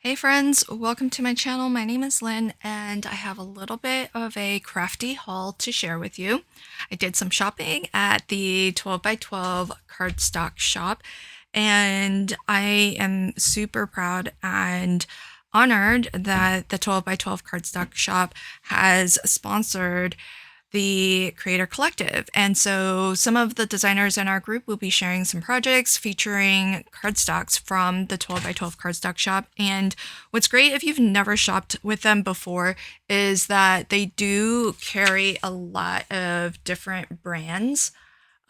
Hey friends, welcome to my channel. My name is Lynn and I have a little bit of a crafty haul to share with you. I did some shopping at the 12 by 12 cardstock shop and I am super proud and honored that the 12 by 12 cardstock shop has sponsored the Creator Collective. And so some of the designers in our group will be sharing some projects featuring cardstocks from the 12 by 12 cardstock shop. And what's great if you've never shopped with them before is that they do carry a lot of different brands.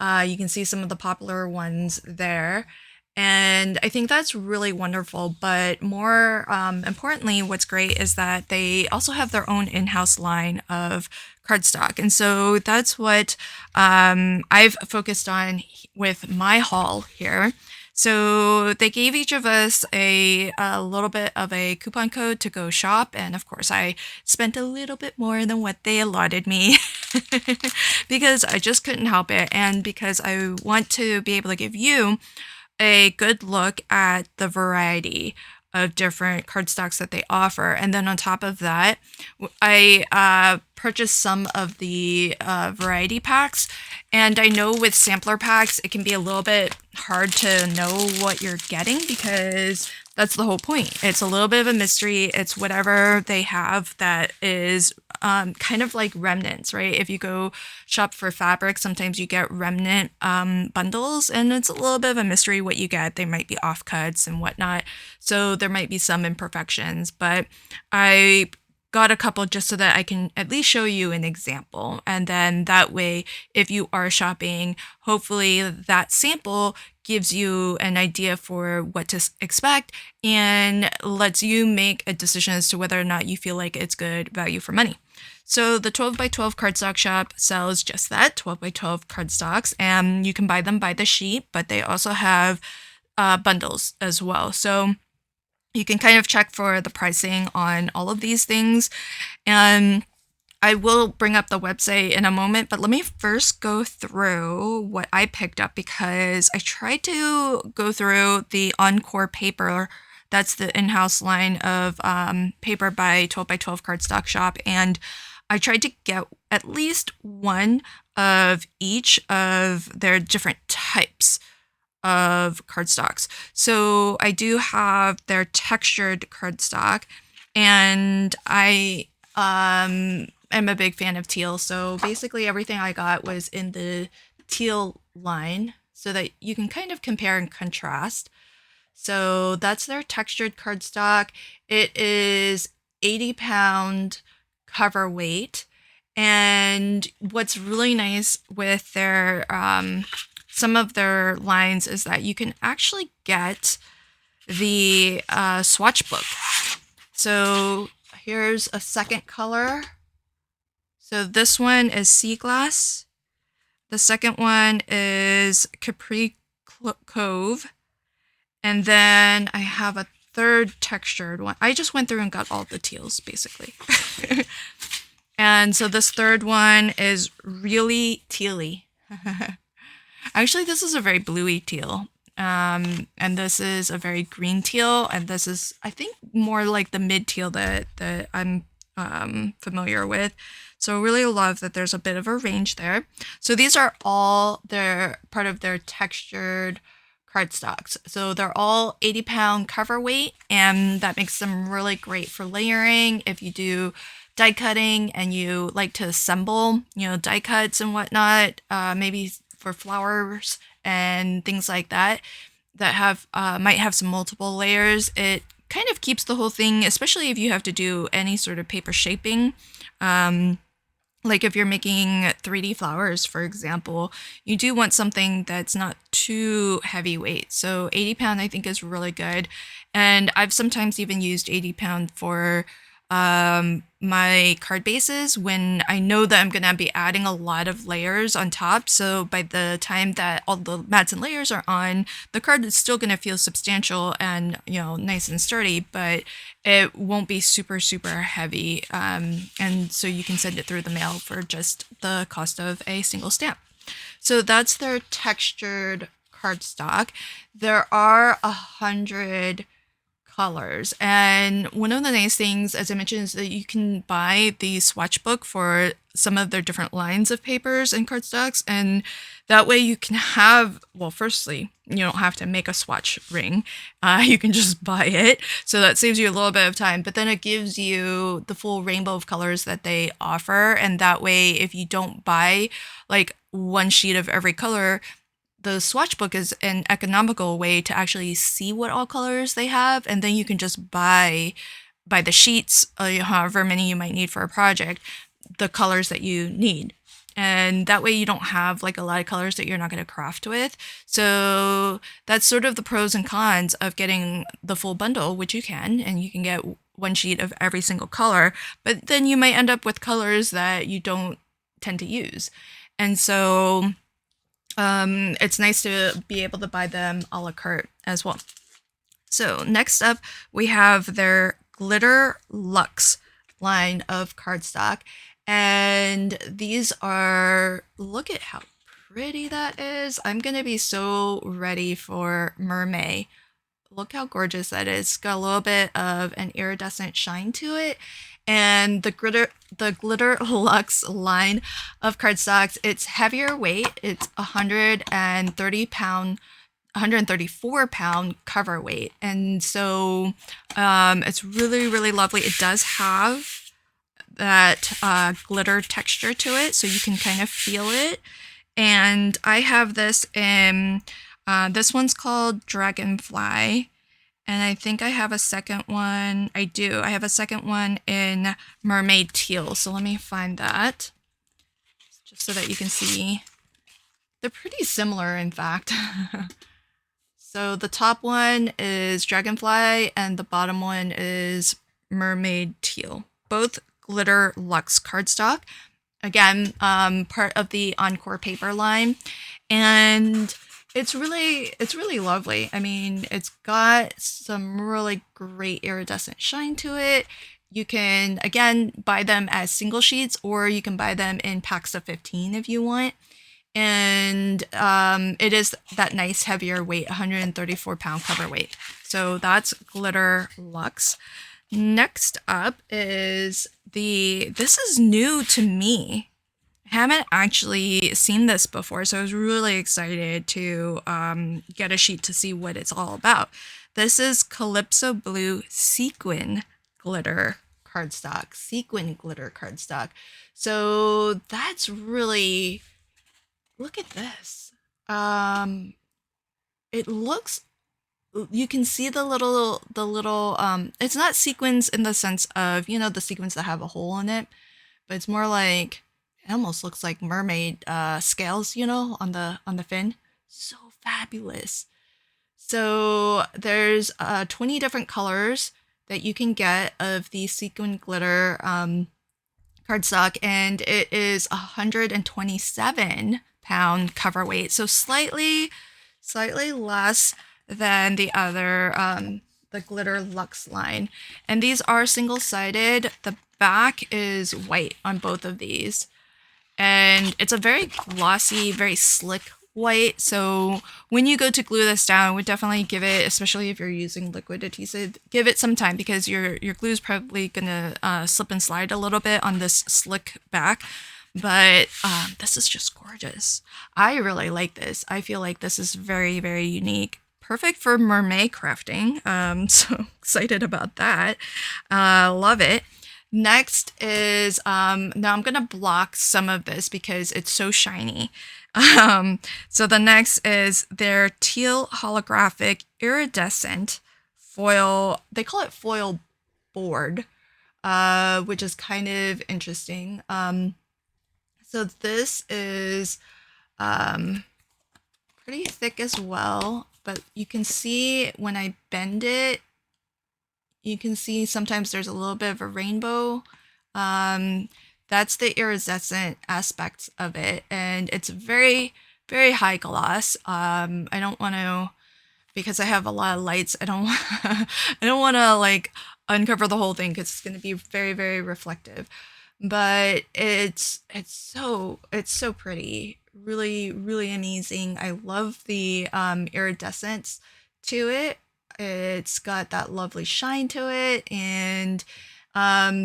You can see some of the popular ones there. And I think that's really wonderful. But more importantly, what's great is that they also have their own in-house line of cardstock. And so that's what I've focused on with my haul here. So they gave each of us a little bit of a coupon code to go shop. And of course, I spent a little bit more than what they allotted me because I just couldn't help it. And because I want to be able to give you a good look at the variety of different cardstocks that they offer. And then on top of that, I purchased some of the variety packs. And I know with sampler packs, it can be a little bit hard to know what you're getting because that's the whole point. It's a little bit of a mystery. It's whatever they have that is kind of like remnants, right? If you go shop for fabric, sometimes you get remnant bundles, and it's a little bit of a mystery what you get. They might be offcuts and whatnot, so there might be some imperfections, but I got a couple just so that I can at least show you an example. And then that way, if you are shopping, hopefully that sample gives you an idea for what to expect and lets you make a decision as to whether or not you feel like it's good value for money. So the 12 by 12 cardstock shop sells just that, 12 by 12 cardstocks, and you can buy them by the sheet, but they also have bundles as well. So you can kind of check for the pricing on all of these things. And I will bring up the website in a moment, but let me first go through what I picked up because I tried to go through the Encore paper. That's the in-house line of paper by 12 by 12 cardstock shop. And I tried to get at least one of each of their different types of cardstocks. So I do have their textured cardstock, and I am a big fan of teal. So basically everything I got was in the teal line so that you can kind of compare and contrast. So that's their textured cardstock. It is 80-pound cover weight. And what's really nice with their some of their lines is that you can actually get the swatch book. So here's a second color. So this one is Sea Glass. The second one is Capri Cove. And then I have a third textured one. I just went through and got all the teals, basically. And so this third one is really tealy. Actually, this is a very bluey teal. And this is a very green teal. And this is, I think, more like the mid teal that I'm familiar with. So I really love that there's a bit of a range there. So these are all part of their textured cardstocks. So they're all 80-pound cover weight, and that makes them really great for layering. If you do die cutting and you like to assemble, die cuts and whatnot, maybe for flowers and things like that have might have some multiple layers. It kind of keeps the whole thing, especially if you have to do any sort of paper shaping. Like if you're making 3D flowers, for example, you do want something that's not too heavyweight. So 80-pound I think is really good. And I've sometimes even used 80-pound for my card bases when I know that I'm going to be adding a lot of layers on top. So by the time that all the mats and layers are on, the card is still going to feel substantial and, nice and sturdy, but it won't be super, super heavy. And so you can send it through the mail for just the cost of a single stamp. So that's their textured cardstock. There are 100 colors. And one of the nice things, as I mentioned, is that you can buy the swatch book for some of their different lines of papers and cardstocks, and that way you can have, well, firstly, you don't have to make a swatch ring. You can just buy it, so that saves you a little bit of time, but then it gives you the full rainbow of colors that they offer, and that way if you don't buy like one sheet of every color, the swatch book is an economical way to actually see what all colors they have, and then you can just buy the sheets, however many you might need for a project, the colors that you need. And that way you don't have like a lot of colors that you're not going to craft with. So that's sort of the pros and cons of getting the full bundle, which you can, and you can get one sheet of every single color, but then you might end up with colors that you don't tend to use. And so it's nice to be able to buy them a la carte as well. So next up, we have their Glitter Luxe line of cardstock. And these are, look at how pretty that is. I'm going to be so ready for Mermaid. Look how gorgeous that is. It's got a little bit of an iridescent shine to it. And the Glitter Luxe line of cardstocks, it's heavier weight. It's 134 pound cover weight. And so it's really, really lovely. It does have that glitter texture to it, so you can kind of feel it. And I have this in, this one's called Dragonfly. And I think I have a second one. I do. I have a second one in Mermaid Teal. So let me find that, just so that you can see. They're pretty similar, in fact. So the top one is Dragonfly, and the bottom one is Mermaid Teal. Both Glitter Luxe cardstock. Again, part of the Encore paper line. And it's really lovely. I mean, it's got some really great iridescent shine to it. You can, again, buy them as single sheets, or you can buy them in packs of 15 if you want. And it is that nice heavier weight, 134 pound cover weight. So that's Glitter Luxe. Next up is this is new to me. I haven't actually seen this before, so I was really excited to get a sheet to see what it's all about. This is Calypso Blue Sequin Glitter Cardstock. Sequin Glitter Cardstock. So that's really, look at this. It looks, you can see the little, it's not sequins in the sense of, you know, the sequins that have a hole in it, but it's more like, it almost looks like mermaid scales, you know, on the fin. So fabulous. So there's 20 different colors that you can get of the sequin glitter cardstock, and it is 127 pound cover weight, so slightly less than the other the Glitter Luxe line. And these are single-sided. The back is white on both of these. And it's a very glossy, very slick white. So when you go to glue this down, I would definitely give it, especially if you're using liquid adhesive, give it some time, because your glue is probably gonna slip and slide a little bit on this slick back. But this is just gorgeous. I really like this. I feel like this is very, very unique. Perfect for mermaid crafting. So excited about that. Love it. Next is, now I'm going to block some of this because it's so shiny. So the next is their teal holographic iridescent foil. They call it foil board, which is kind of interesting. So this is pretty thick as well, but you can see when I bend it, you can see sometimes there's a little bit of a rainbow. That's the iridescent aspects of it, and it's very, very high gloss. I don't want to, because I have a lot of lights, I don't want to like uncover the whole thing because it's going to be very, very reflective. But it's so pretty, really, really amazing. I love the iridescence to it. It's got that lovely shine to it, and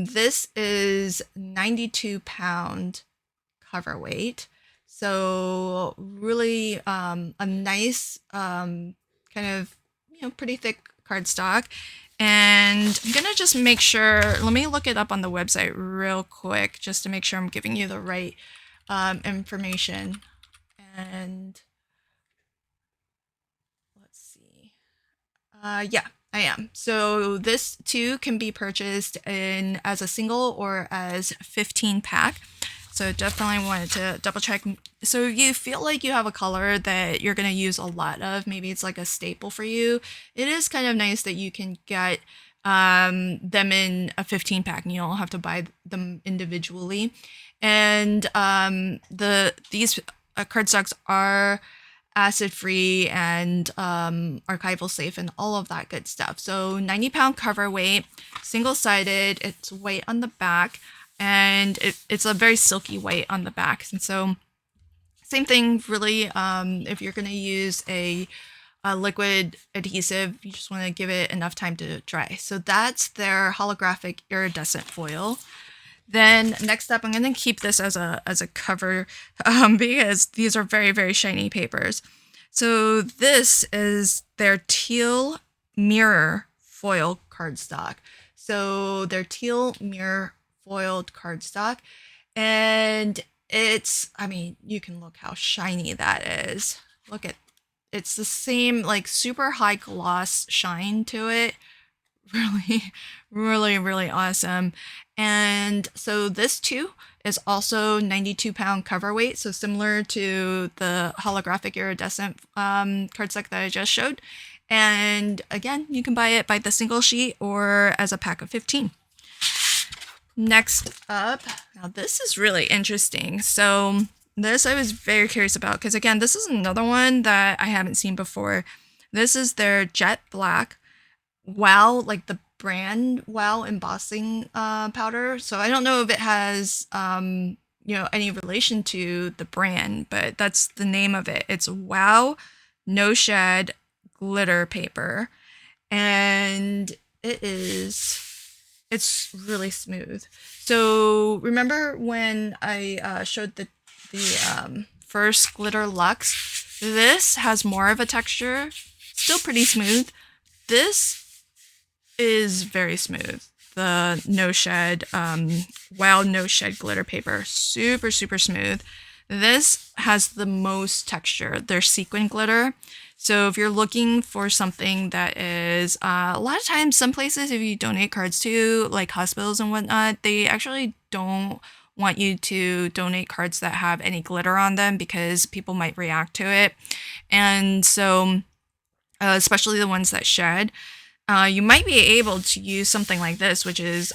this is 92-pound cover weight. So really a nice kind of, pretty thick cardstock. And I'm gonna just make sure, let me look it up on the website real quick just to make sure I'm giving you the right information. And let's see. Yeah, I am. So this too can be purchased in as a single or as 15 pack. So definitely wanted to double check. So you feel like you have a color that you're going to use a lot of, maybe it's like a staple for you. It is kind of nice that you can get them in a 15 pack and you don't have to buy them individually. And these cardstocks are acid free and archival safe and all of that good stuff. So 90-pound cover weight, single sided, it's white on the back, and it's a very silky white on the back. And so same thing really, if you're going to use a liquid adhesive, you just want to give it enough time to dry. So that's their holographic iridescent foil. Then next up, I'm going to keep this as a cover because these are very, very shiny papers. So this is their teal mirror foil cardstock. So their teal mirror foiled cardstock, and it's, I mean, you can look how shiny that is. Look at, it's the same like super high gloss shine to it. Really, really, really awesome. And so this too is also 92-pound cover weight, so similar to the holographic iridescent cardstock that I just showed. And again, you can buy it by the single sheet or as a pack of 15. Next up, now this is really interesting. So this I was very curious about because again, this is another one that I haven't seen before. This is their jet black Wow, like the brand Wow embossing powder. So I don't know if it has any relation to the brand, but that's the name of it. It's Wow No Shed glitter paper, and it's really smooth. So remember when I showed the first glitter luxe? This has more of a texture, still pretty smooth. This is very smooth. The No Shed, Wow No Shed glitter paper, super, super smooth. This has the most texture. They're sequin glitter. So if you're looking for something that is, a lot of times, some places, if you donate cards to, like hospitals and whatnot, they actually don't want you to donate cards that have any glitter on them because people might react to it. And so, especially the ones that shed, you might be able to use something like this, which is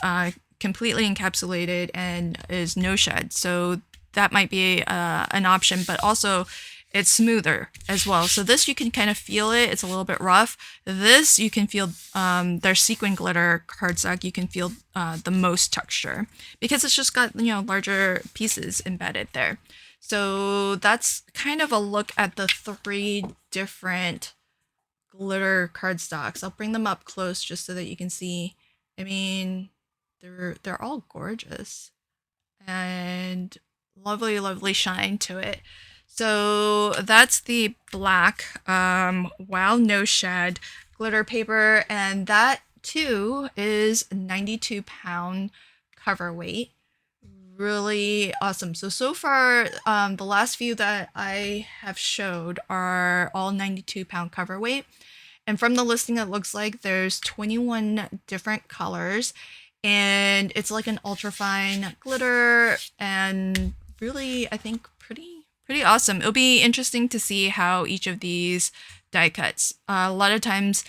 completely encapsulated and is no shed. So that might be an option, but also it's smoother as well. So this, you can kind of feel it. It's a little bit rough. This, you can feel their sequin glitter cardstock. You can feel the most texture because it's just got, larger pieces embedded there. So that's kind of a look at the 3 different glitter cardstocks. I'll bring them up close just so that you can see. I mean, they're all gorgeous and lovely, lovely shine to it. So that's the black Wow No Shed glitter paper, and that too is 92-pound cover weight. Really awesome. So far, the last few that I have showed are all 92-pound cover weight. And from the listing, it looks like there's 21 different colors, and it's like an ultra fine glitter, and really, I think pretty awesome. It'll be interesting to see how each of these die cuts. A lot of times,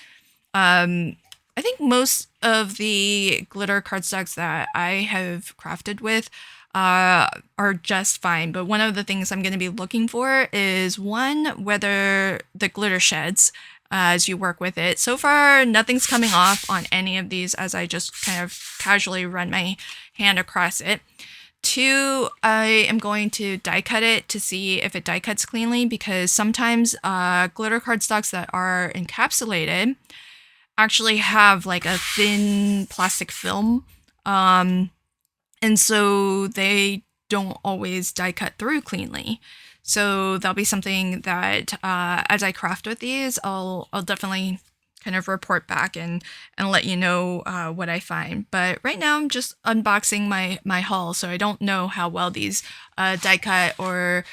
I think most of the glitter cardstocks that I have crafted with are just fine. But one of the things I'm going to be looking for is whether the glitter sheds as you work with it. So far, nothing's coming off on any of these as I just kind of casually run my hand across it. 2, I am going to die cut it to see if it die cuts cleanly, because sometimes glitter cardstocks that are encapsulated, actually have like a thin plastic film, and so they don't always die cut through cleanly. So that'll be something that as I craft with these, I'll definitely kind of report back and let you know what I find. But right now I'm just unboxing my haul, so I don't know how well these die cut, or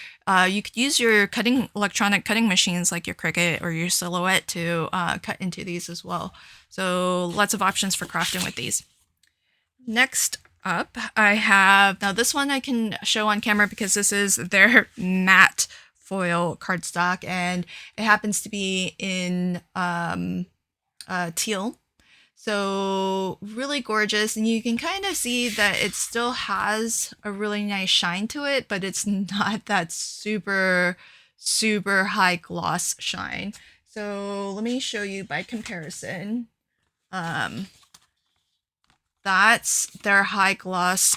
you could use your electronic cutting machines like your Cricut or your Silhouette to cut into these as well. So lots of options for crafting with these. Next up, I have, now this one I can show on camera because this is their matte foil cardstock, and it happens to be in teal. So really gorgeous, and you can kind of see that it still has a really nice shine to it, but it's not that super high gloss shine. So let me show you by comparison. That's their high gloss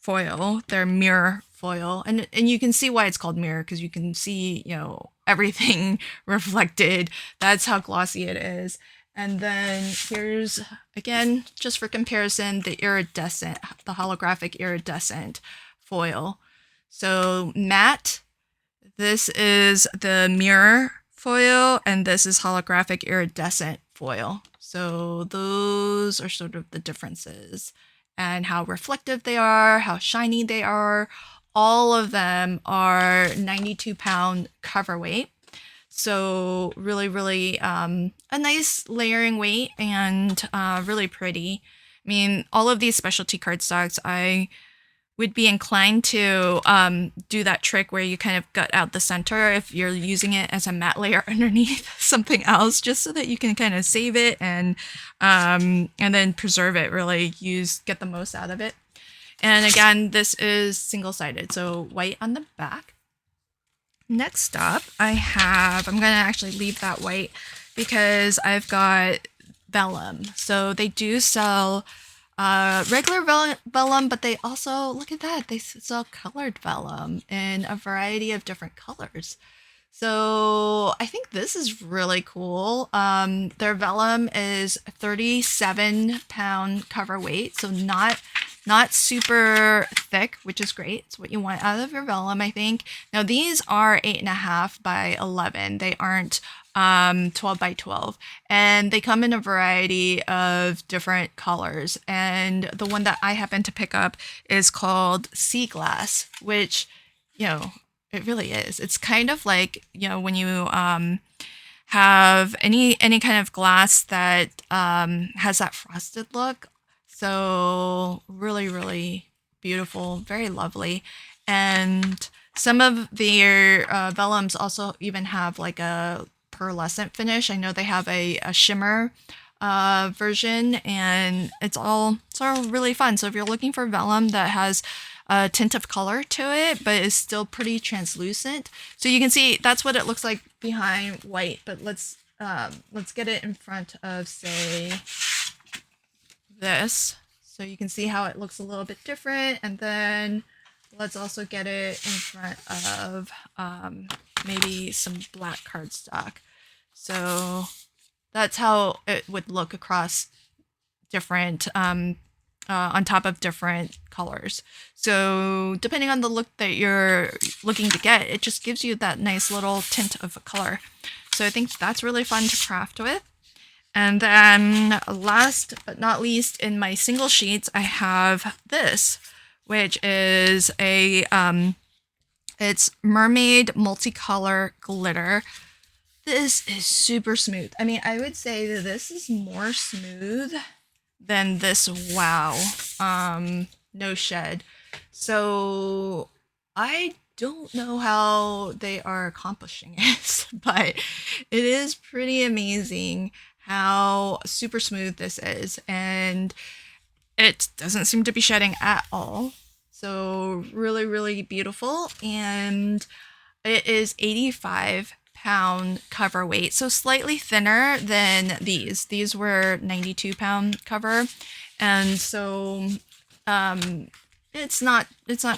foil, their mirror foil, and you can see why it's called mirror, because you can see, you know, everything reflected. That's how glossy it is. And then here's, again, just for comparison, the iridescent, the holographic iridescent foil. So matte, this is the mirror foil, and this is holographic iridescent foil. So those are sort of the differences, and how reflective they are, how shiny they are. All of them are 92-pound cover weight. So really a nice layering weight, and really pretty. I mean, all of these specialty cardstocks, I would be inclined to do that trick where you kind of gut out the center if you're using it as a matte layer underneath something else, just so that you can kind of save it and then preserve it, really get the most out of it. And again, this is single-sided, so white on the back. Next up, I'm going to actually leave that white because I've got vellum. So they do sell regular vellum, but they also, look at that, they sell colored vellum in a variety of different colors. So I think this is really cool. Their vellum is 37-pound cover weight, so not super thick, which is great. It's what you want out of your vellum, I think. Now these are 8.5 by 11. They aren't 12 by 12, and they come in a variety of different colors. And the one that I happen to pick up is called Sea Glass, which, you know, it really is. It's kind of like, you know, when you have any kind of glass that has that frosted look. So really beautiful, very lovely. And some of their vellums also even have like a pearlescent finish. I know they have a shimmer version, and it's all really fun. So if you're looking for vellum that has a tint of color to it, but is still pretty translucent, so you can see that's what it looks like behind white. But let's get it in front of, say, this, so you can see how it looks a little bit different. And then let's also get it in front of maybe some black cardstock. So that's how it would look across different on top of different colors. So depending on the look that you're looking to get, it just gives you that nice little tint of color. So I think that's really fun to craft with. And then last but not least, in my single sheets, I have this, which is a it's Mermaid Multicolor Glitter. This is super smooth. I mean, I would say that this is more smooth than this Wow No Shed. So I don't know how they are accomplishing it, but it is pretty amazing how super smooth this is, and it doesn't seem to be shedding at all. So really beautiful. And it is 85-pound cover weight, so slightly thinner than these. These were 92-pound cover, and so it's not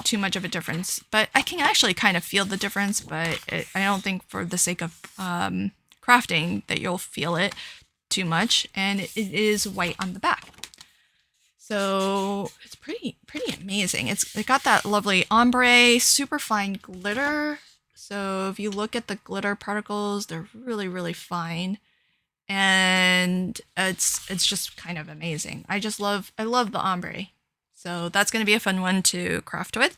too much of a difference. But I can actually kind of feel the difference, but I don't think for the sake of crafting that you'll feel it too much, and it is white on the back. So it's pretty amazing. It got that lovely ombre, super fine glitter. So if you look at the glitter particles, they're really fine, and it's just kind of amazing. I love the ombre. So that's going to be a fun one to craft with.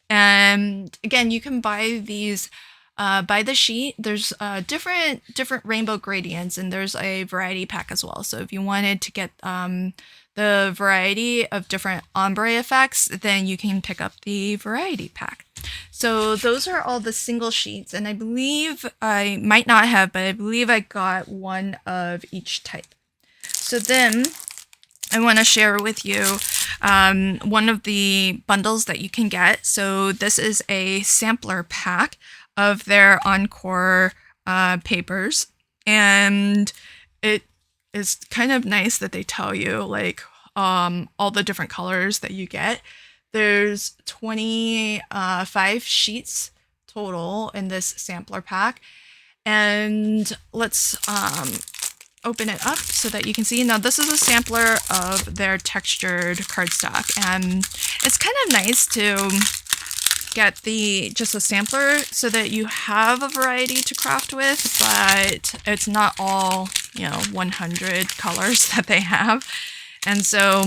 And again, you can buy these by the sheet. There's different rainbow gradients, and there's a variety pack as well. So if you wanted to get the variety of different ombre effects, then you can pick up the variety pack. So those are all the single sheets, and I believe I might not have, but I believe I got one of each type. So then I want to share with you one of the bundles that you can get. So this is a sampler pack of their Encore papers, and it is kind of nice that they tell you like all the different colors that you get. There's 25 sheets total in this sampler pack, and let's open it up so that you can see. Now this is a sampler of their textured cardstock, and it's kind of nice to get just a sampler so that you have a variety to craft with, but it's not all 100 colors that they have. And so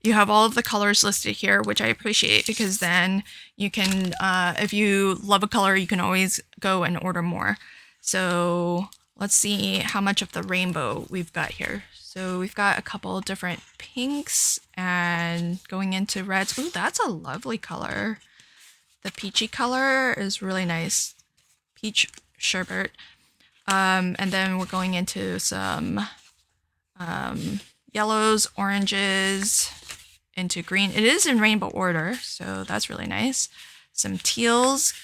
you have all of the colors listed here, which I appreciate, because then you can, if you love a color, you can always go and order more. So let's see how much of the rainbow we've got here. So we've got a couple different pinks and going into reds. Ooh, that's a lovely color. The peachy color is really nice. Peach sherbet. And then we're going into some yellows, oranges, into green. It is in rainbow order, so that's really nice. Some teals.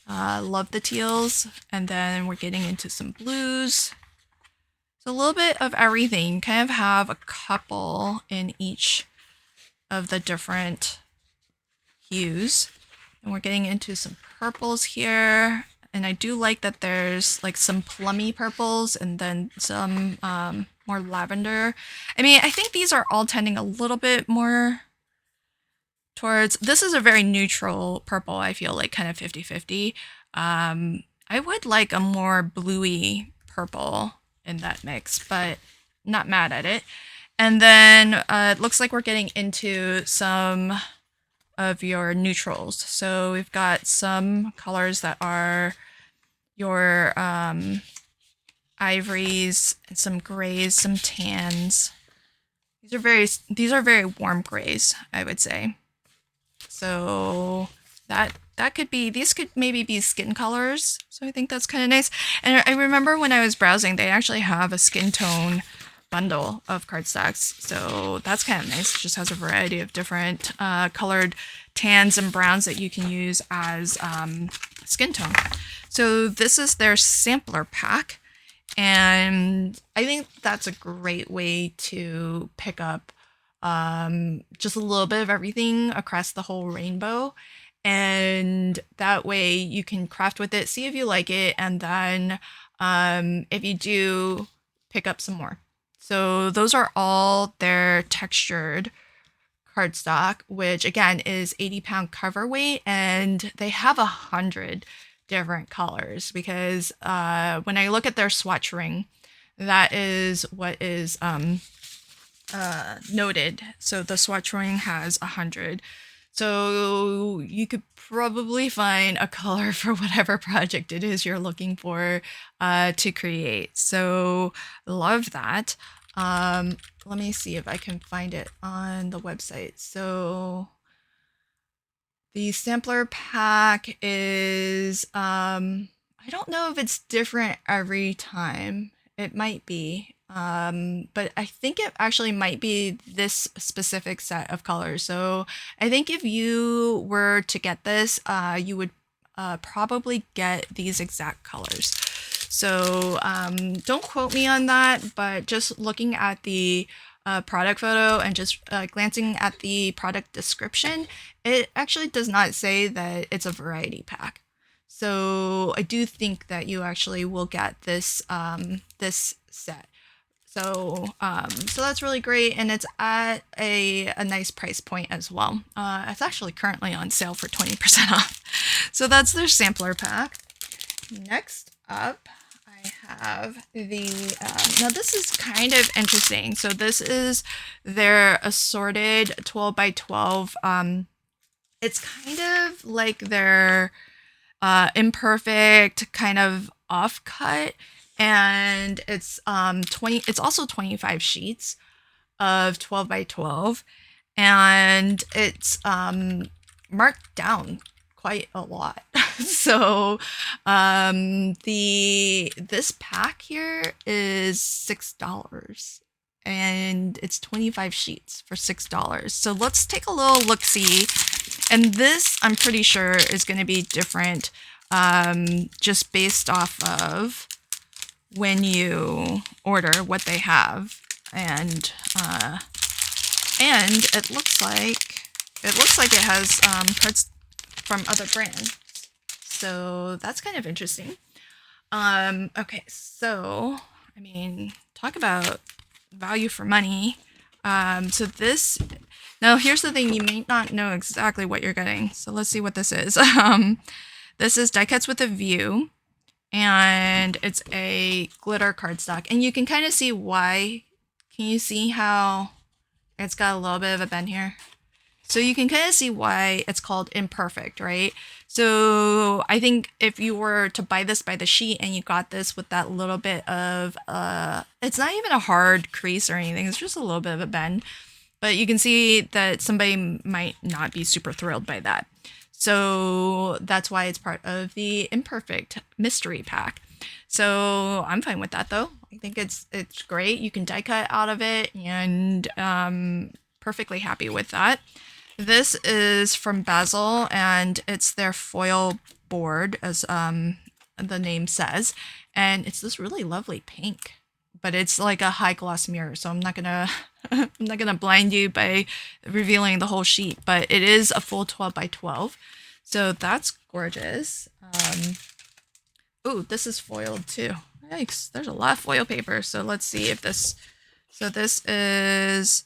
Love the teals. And then we're getting into some blues. So a little bit of everything. You kind of have a couple in each of the different hues. And we're getting into some purples here. And I do like that there's like some plummy purples and then some more lavender. I mean, I think these are all tending a little bit more towards, this is a very neutral purple, I feel like kind of 50-50. I would like a more bluey purple in that mix, but not mad at it. And then it looks like we're getting into some of your neutrals. So we've got some colors that are your ivories, and some grays, some tans. These are very warm grays, I would say. So that could be, these could maybe be skin colors. So I think that's kind of nice. And I remember when I was browsing, they actually have a skin tone bundle of cardstocks. So that's kind of nice. It just has a variety of different colored tans and browns that you can use as skin tone. So this is their sampler pack. And I think that's a great way to pick up just a little bit of everything across the whole rainbow. And that way you can craft with it, see if you like it, and then if you do, pick up some more. So those are all their textured cardstock, which again is 80-pound cover weight, and they have 100 different colors, because when I look at their swatch ring, that is what is noted. So the swatch ring has 100. So you could probably find a color for whatever project it is you're looking for to create. So love that. Let me see if I can find it on the website. So the sampler pack is, I don't know if it's different every time. It might be. But I think it actually might be this specific set of colors. So I think if you were to get this, you would probably get these exact colors. So don't quote me on that, but just looking at the product photo and just glancing at the product description, it actually does not say that it's a variety pack. So I do think that you actually will get this this set. So that's really great, and it's at a nice price point as well. It's actually currently on sale for 20% off. So that's their sampler pack. Next up, I have the, now this is kind of interesting. So this is their assorted 12 by 12. It's kind of like their imperfect kind of offcut, and it's it's also 25 sheets of 12 by 12, and it's marked down quite a lot. So this pack here is $6, and it's 25 sheets for $6. So let's take a little look-see. And this, I'm pretty sure, is going to be different just based off of when you order what they have. And it looks like it has cards from other brands. So that's kind of interesting. Okay, so I mean, talk about value for money. So this, now here's the thing, you may not know exactly what you're getting. So let's see what this is. This is Die Cuts with a View, and it's a glitter cardstock, and you can kind of see why. Can you see how it's got a little bit of a bend here? So you can kind of see why it's called imperfect, right? So I think if you were to buy this by the sheet and you got this with that little bit of, it's not even a hard crease or anything, it's just a little bit of a bend. But you can see that somebody might not be super thrilled by that. So that's why it's part of the imperfect mystery pack. So I'm fine with that though. I think it's great. You can die cut out of it, and perfectly happy with that. This is from Basil, and it's their foil board, as the name says, and it's this really lovely pink, but it's like a high gloss mirror, so I'm not gonna I'm not gonna blind you by revealing the whole sheet, but it is a full 12 by 12, so that's gorgeous. Oh, this is foiled too. Yikes, there's a lot of foil paper. So let's see if this, so this is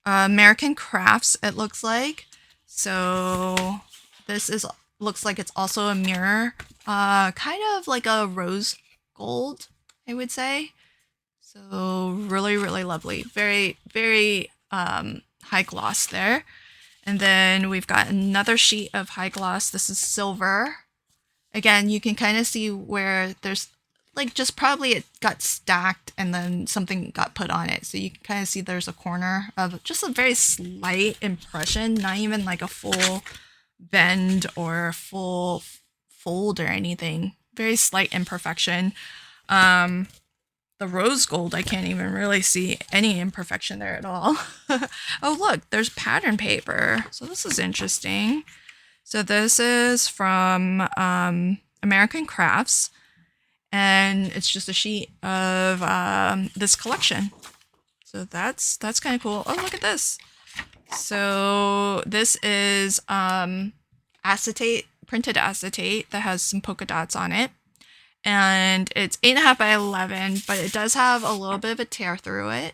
American Crafts, it looks like. So this is, looks like it's also a mirror, kind of like a rose gold, I would say. So really, really lovely. Very, very high gloss there. And then we've got another sheet of high gloss. This is silver. Again, you can kind of see where there's like just probably it got stacked and then something got put on it. So you can kind of see there's a corner of just a very slight impression, not even like a full bend or full fold or anything. Very slight imperfection. The rose gold, I can't even really see any imperfection there at all. Oh, look, there's pattern paper. So this is interesting. So this is from American Crafts, and it's just a sheet of this collection. So that's kind of cool. Oh, look at this. So this is acetate, printed acetate that has some polka dots on it. And it's 8.5 by 11, but it does have a little bit of a tear through it.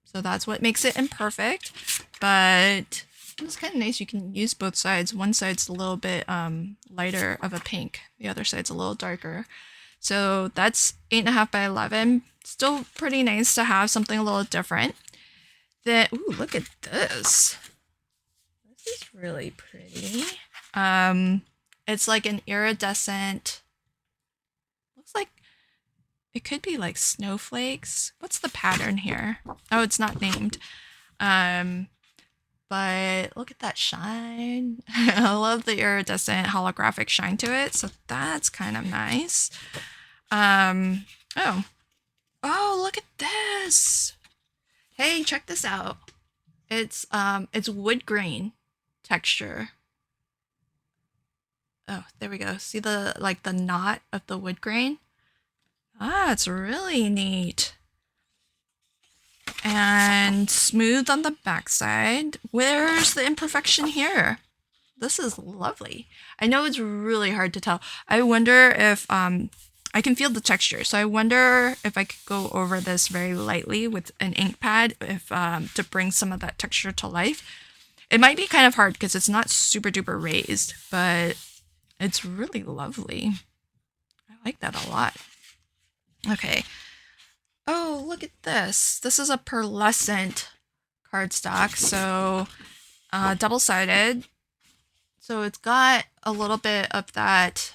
So that's what makes it imperfect. But it's kind of nice. You can use both sides. One side's a little bit lighter of a pink. The other side's a little darker. So that's 8.5 by 11. Still pretty nice to have something a little different. Then, ooh, look at this. This is really pretty. It's like an iridescent, looks like it could be like snowflakes. What's the pattern here? Oh, it's not named. But look at that shine. I love the iridescent holographic shine to it. So that's kind of nice. Oh, look at this. Hey, check this out. It's wood grain texture. Oh, there we go. See the, like the knot of the wood grain? Ah, it's really neat. And smooth on the backside. Where's the imperfection here? This is lovely. I know it's really hard to tell. I wonder if I can feel the texture. So I wonder if I could go over this very lightly with an ink pad if to bring some of that texture to life. It might be kind of hard because it's not super duper raised, but it's really lovely. I like that a lot. Okay. Oh, look at this. This is a pearlescent cardstock. So double-sided. So it's got a little bit of that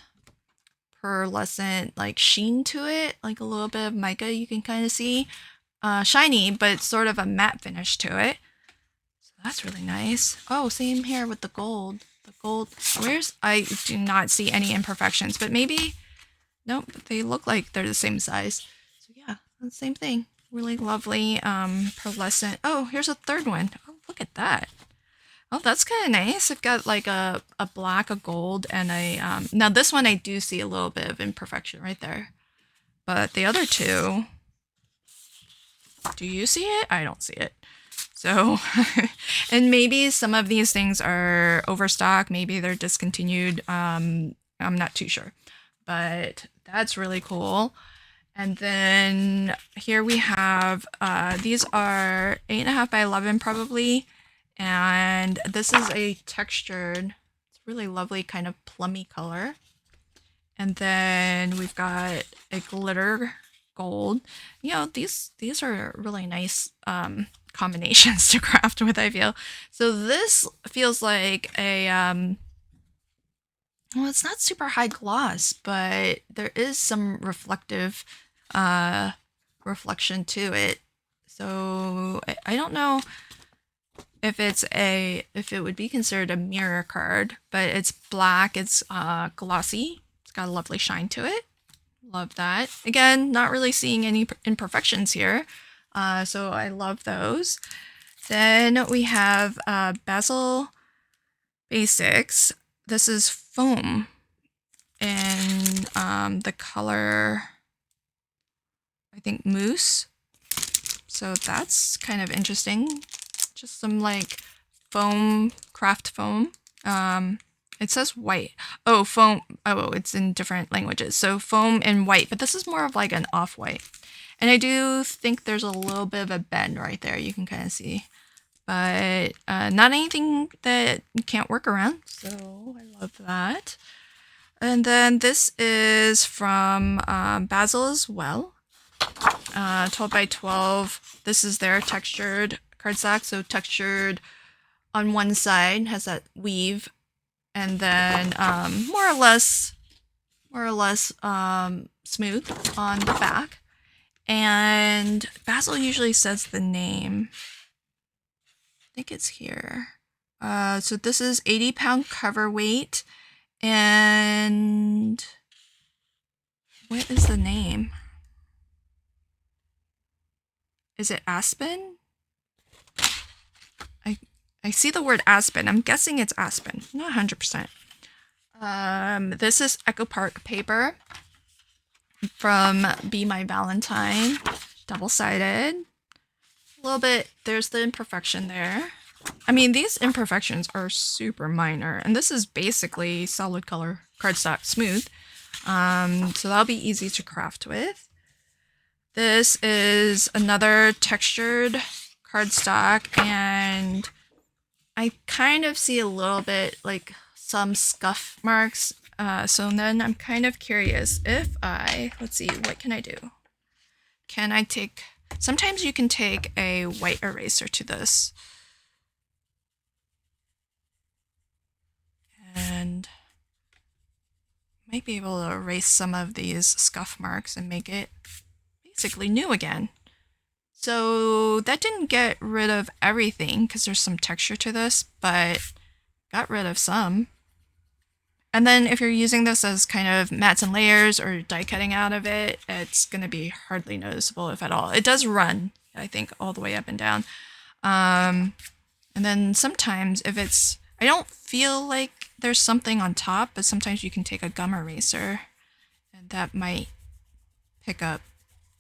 pearlescent like sheen to it, like a little bit of mica you can kind of see. Shiny, but it's sort of a matte finish to it. So that's really nice. Oh, same here with the gold. The gold, I do not see any imperfections, but maybe, nope, they look like they're the same size. So yeah, the same thing. Really lovely pearlescent. Oh, here's a third one. Oh, look at that. Oh, that's kind of nice. I've got like a black, a gold, and a... now this one I do see a little bit of imperfection right there. But the other two... Do you see it? I don't see it. So... and maybe some of these things are overstock. Maybe they're discontinued. I'm not too sure. But that's really cool. And then here we have... these are 8.5 by 11 probably. And this is a textured, it's really lovely kind of plummy color. And then we've got a glitter gold. You know, these are really nice combinations to craft with, I feel. So this feels like a, well, it's not super high gloss, but there is some reflective reflection to it. So I don't know if it would be considered a mirror card, but it's black, it's glossy, it's got a lovely shine to it. Love that. Again, not really seeing any imperfections here, so I love those. Then we have Basil Basics. This is foam, and the color, I think, mousse. So that's kind of interesting. Just some like foam, craft foam. It says white. Oh, foam. Oh, it's in different languages. So foam and white, but this is more of like an off-white. And I do think there's a little bit of a bend right there. You can kind of see, but not anything that you can't work around. So I love that. And then this is from Basil as well. 12 by 12. This is their textured cardstock, so textured on one side, has that weave, and then more or less smooth on the back. And Basil usually says the name. I think it's here. So this is 80-pound cover weight, and what is the name? Is it Aspen? I see the word Aspen. I'm guessing it's Aspen. Not 100%. This is Echo Park paper from Be My Valentine. Double-sided. A little bit, there's the imperfection there. I mean, these imperfections are super minor. And this is basically solid color cardstock smooth. So that'll be easy to craft with. This is another textured cardstock, and I kind of see a little bit like some scuff marks. So then I'm kind of curious if let's see, what can I do? Can I take, sometimes you can take a white eraser to this. And might be able to erase some of these scuff marks and make it basically new again. So that didn't get rid of everything because there's some texture to this, but got rid of some. And then if you're using this as kind of mats and layers or die cutting out of it, it's going to be hardly noticeable, if at all. It does run, I think, all the way up and down. And then sometimes if it's, I don't feel like there's something on top, but sometimes you can take a gum eraser and that might pick up.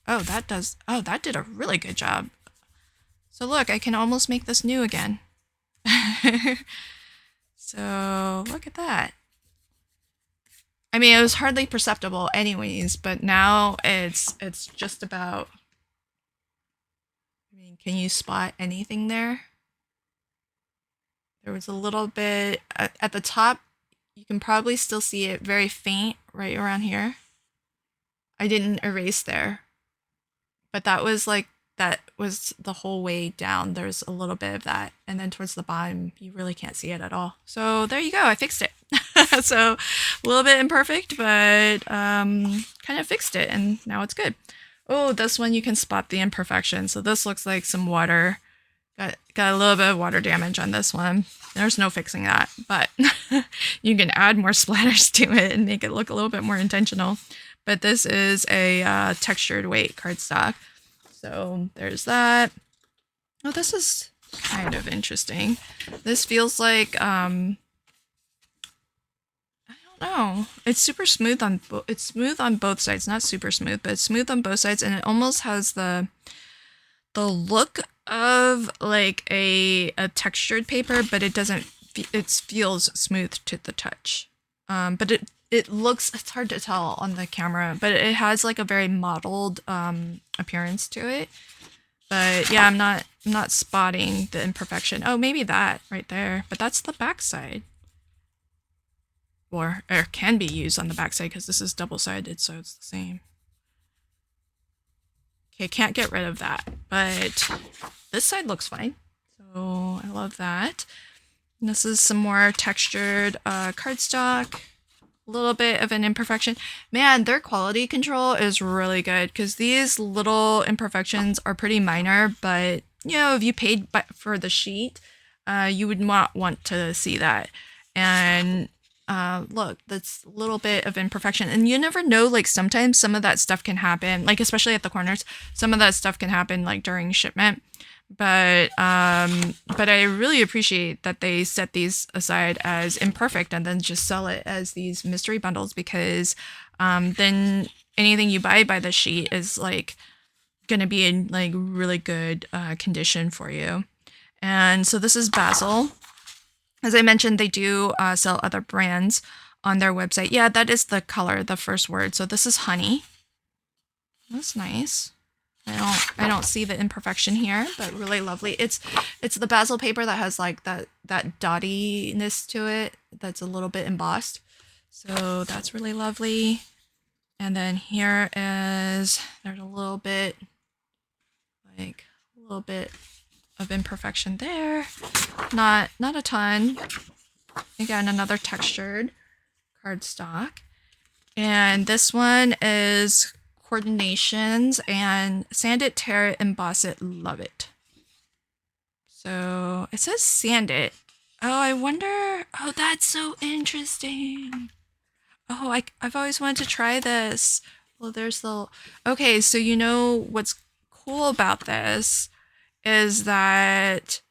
Oh, that does, oh, that did a really good job. So look, I can almost make this new again. So look at that. I mean, it was hardly perceptible anyways, but now it's just about, I mean, can you spot anything there? There was a little bit at the top. You can probably still see it very faint right around here. I didn't erase there, but that was the whole way down. There's a little bit of that, and then towards the bottom you really can't see it at all. So there you go, I fixed it. So a little bit imperfect, but kind of fixed it, and now it's good. Oh, this one you can spot the imperfection. So this looks like some water. Got a little bit of water damage on this one. There's no fixing that, but you can add more splatters to it and make it look a little bit more intentional. But this is a textured weight cardstock. So there's that. Oh, this is kind of interesting. This feels like, I don't know. It's super smooth on it's smooth on both sides. Not super smooth, but it's smooth on both sides, and it almost has the look of like a textured paper, but it doesn't. It feels smooth to the touch. But it looks, it's hard to tell on the camera, but it has like a very mottled appearance to it. But yeah, I'm not spotting the imperfection. Oh, maybe that right there, but that's the back side. Or can be used on the back side because this is double-sided, so it's the same. Okay, can't get rid of that, but this side looks fine. So I love that. And this is some more textured cardstock. A little bit of an imperfection. Man, their quality control is really good because these little imperfections are pretty minor, but you know, if you paid for the sheet, you would not want to see that. And look, that's a little bit of imperfection, and you never know, like sometimes some of that stuff can happen, like especially at the corners, some of that stuff can happen like during shipment. But I really appreciate that they set these aside as imperfect and then just sell it as these mystery bundles, because then anything you buy by the sheet is like gonna be in like really good condition for you. And so this is Basil. As I mentioned, they do sell other brands on their website. Yeah, that is the color, the first word. So this is honey. That's nice. I don't see the imperfection here, but really lovely. It's the Basil paper that has like that dottiness to it that's a little bit embossed. So that's really lovely. And then here is, there's a little bit of imperfection there. Not a ton. Again, another textured cardstock. And this one is Coordinations and Sand It, Tear It, Emboss It, Love It. So it says sand it. Oh, I wonder. Oh, that's so interesting. Oh, I've always wanted to try this. Well, there's the. Okay, so you know what's cool about this is that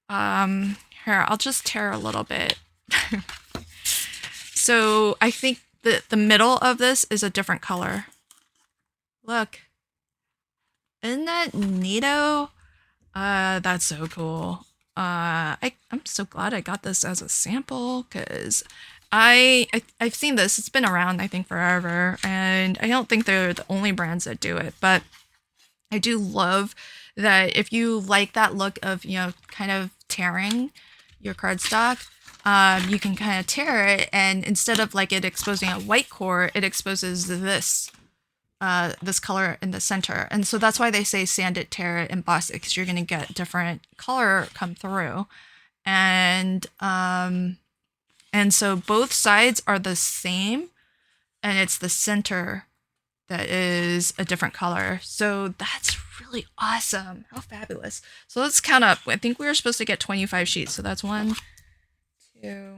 here, I'll just tear a little bit. So I think the middle of this is a different color. Look, isn't that neato? That's so cool. I'm so glad I got this as a sample, because I've seen this. It's been around, I think, forever, and I don't think they're the only brands that do it, but I do love that if you like that look of, you know, kind of tearing your cardstock, you can kind of tear it, and instead of like it exposing a white core, it exposes this color in the center. And so that's why they say sand it, tear it, emboss it, because you're going to get different color come through. And so both sides are the same, and it's the center that is a different color. So that's really awesome. How fabulous. So let's count up. I think we were supposed to get 25 sheets. So that's 1, 2,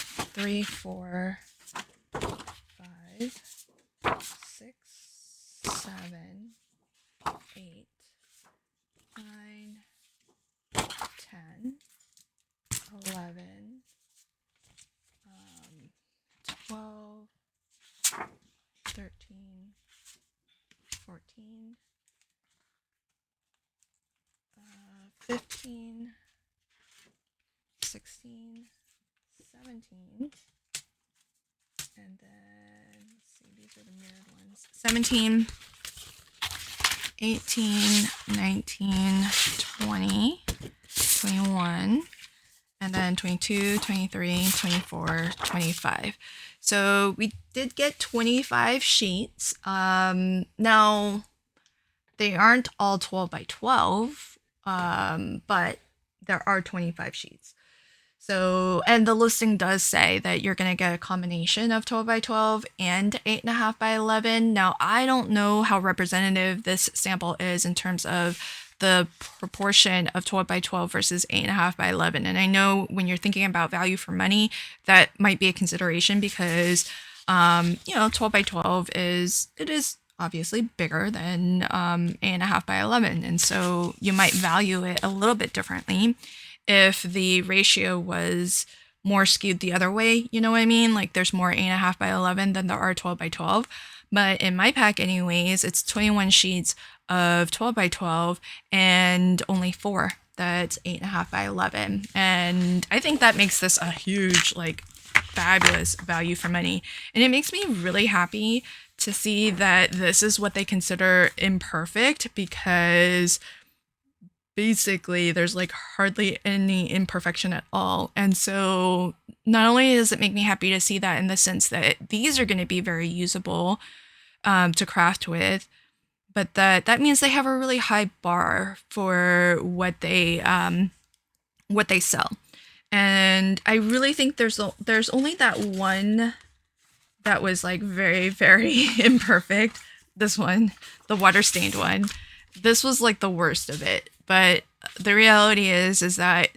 3, 4, 5, 6, 7, 8, 9, 10, 11, 12, 13, 14, 15, 16, 17, and then, let's see, these are the mirrored ones. 17, 18, 19, 20, 21, and then 22, 23, 24, 25. So we did get 25 sheets. Now, they aren't all 12 by 12, but there are 25 sheets. So, and the listing does say that you're going to get a combination of 12 by 12 and 8.5 by 11. Now, I don't know how representative this sample is in terms of the proportion of 12 by 12 versus 8.5 by 11. And I know when you're thinking about value for money, that might be a consideration because, 12 by 12 is obviously bigger than 8.5 by 11. And so you might value it a little bit differently if the ratio was more skewed the other way, you know what I mean? Like there's more 8.5 by 11 than there are 12 by 12. But in my pack anyways, it's 21 sheets of 12 by 12 and only 4 that's 8.5 by 11. And I think that makes this a huge, like, fabulous value for money. And it makes me really happy to see that this is what they consider imperfect, because basically there's like hardly any imperfection at all. And so not only does it make me happy to see that in the sense that these are going to be very usable to craft with, but that means they have a really high bar for what they sell. And I really think there's only that one that was like very, very imperfect. This one, the water stained one. This was like the worst of it. But the reality is that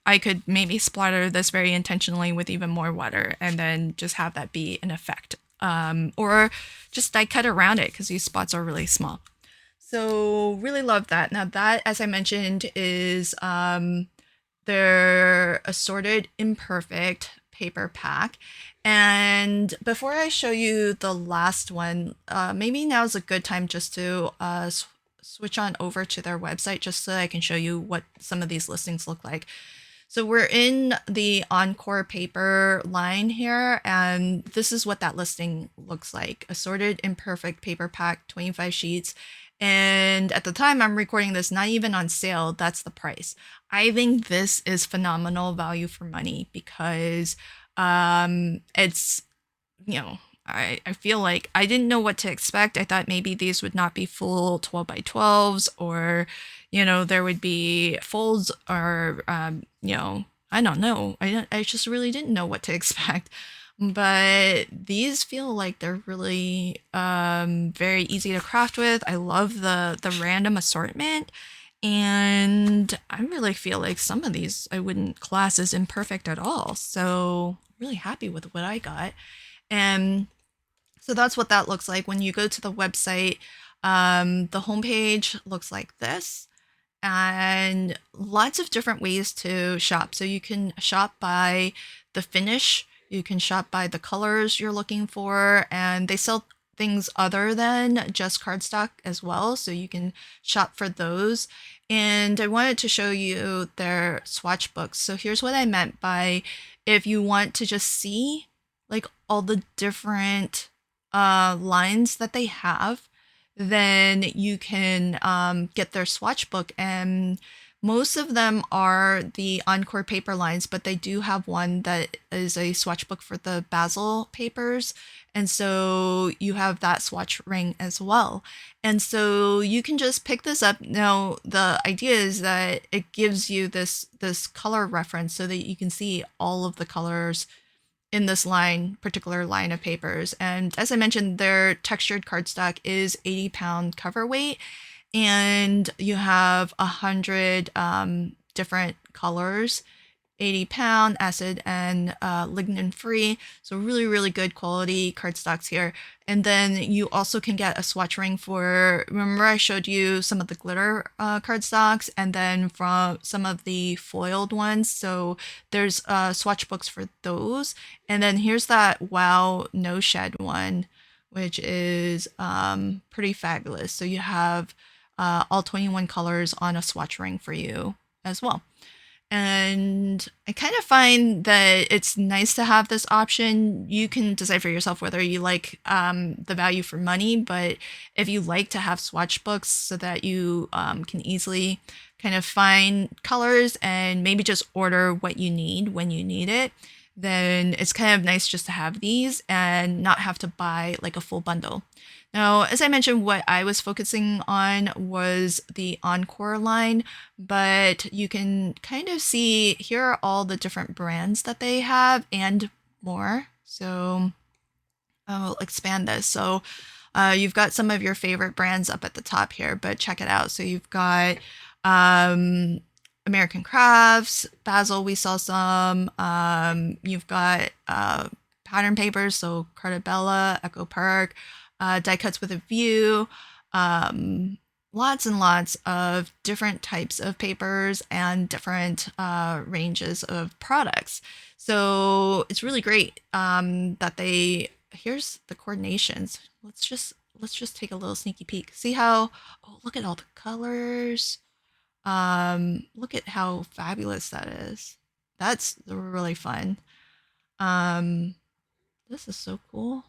I could maybe splatter this very intentionally with even more water and then just have that be an effect. Or just die cut around it because these spots are really small. So really love that. Now that, as I mentioned, is their assorted imperfect paper pack. And before I show you the last one, maybe now's a good time just to switch on over to their website just so I can show you what some of these listings look like. So we're in the Encore paper line here, and this is what that listing looks like. Assorted imperfect paper pack, 25 sheets. And at the time I'm recording this, not even on sale, that's the price. I think this is phenomenal value for money because it's, I feel like I didn't know what to expect. I thought maybe these would not be full 12 by 12s, or, there would be folds, or, I don't know. I just really didn't know what to expect. But these feel like they're really very easy to craft with. I love the random assortment. And I really feel like some of these I wouldn't class as imperfect at all. So really happy with what I got. And so that's what that looks like. When you go to the website, the homepage looks like this. And lots of different ways to shop. So you can shop by the finish. You can shop by the colors you're looking for. And they sell things other than just cardstock as well. So you can shop for those. And I wanted to show you their swatch books. So here's what I meant by, if you want to just see like all the different lines that they have, then you can get their swatch book. And most of them are the Encore paper lines, but they do have one that is a swatch book for the Basil papers. And so you have that swatch ring as well. And so you can just pick this up. Now, the idea is that it gives you this color reference so that you can see all of the colors in this particular line of papers. And as I mentioned, their textured cardstock is 80-pound cover weight, and you have 100 different colors, 80-pound, acid and lignin free. So really, really good quality cardstocks here. And then you also can get a swatch ring for, remember I showed you some of the glitter cardstocks, and then from some of the foiled ones. So there's swatch books for those. And then here's that Wow No Shed one, which is pretty fabulous. So you have all 21 colors on a swatch ring for you as well. And I kind of find that it's nice to have this option. You can decide for yourself whether you like the value for money, but if you like to have swatch books so that you can easily kind of find colors and maybe just order what you need when you need it, then it's kind of nice just to have these and not have to buy like a full bundle. Now, as I mentioned, what I was focusing on was the Encore line, but you can kind of see here are all the different brands that they have and more. So I'll expand this. So you've got some of your favorite brands up at the top here, but check it out. So you've got American Crafts, Basil, we saw some. You've got pattern papers, so Cartabella, Echo Park, die cuts with a view, lots and lots of different types of papers and different ranges of products. So it's really great that they, here's the coordinations. Let's just take a little sneaky peek. See how, oh, look at all the colors. Look at how fabulous that is. That's really fun. This is so cool.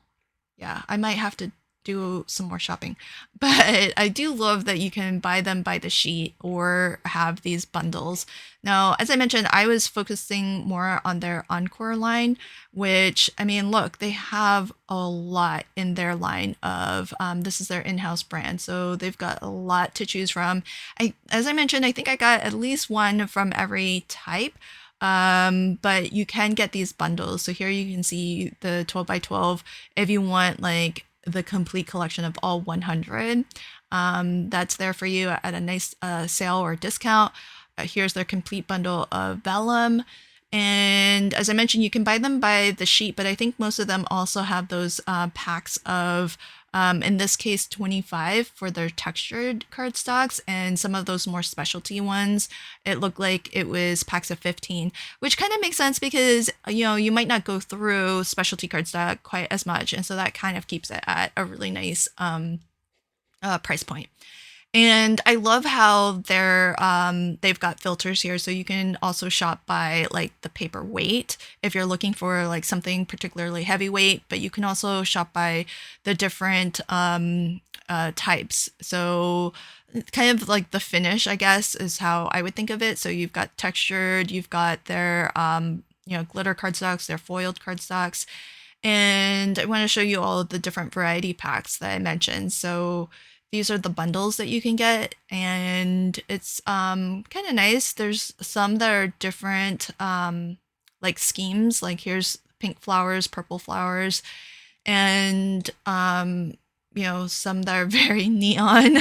Yeah, I might have to do some more shopping, but I do love that you can buy them by the sheet or have these bundles. Now, as I mentioned, I was focusing more on their Encore line, which, I mean, look, they have a lot in their line of, this is their in-house brand, so they've got a lot to choose from. As I mentioned, I think I got at least one from every type. But you can get these bundles. So here you can see the 12 by 12 if you want like the complete collection of all 100. That's there for you at a nice sale or discount. Here's their complete bundle of vellum. And as I mentioned, you can buy them by the sheet, but I think most of them also have those packs of, in this case, 25 for their textured cardstocks, and some of those more specialty ones, it looked like it was packs of 15, which kind of makes sense because, you know, you might not go through specialty cardstock quite as much, and so that kind of keeps it at a really nice price point. And I love how they've got filters here, so you can also shop by like the paper weight if you're looking for like something particularly heavyweight, but you can also shop by the different types. So kind of like the finish, I guess, is how I would think of it. So you've got textured, you've got their glitter cardstocks, their foiled cardstocks, and I want to show you all of the different variety packs that I mentioned. So these are the bundles that you can get, and it's kind of nice. There's some that are different like schemes, like here's pink flowers, purple flowers, and some that are very neon.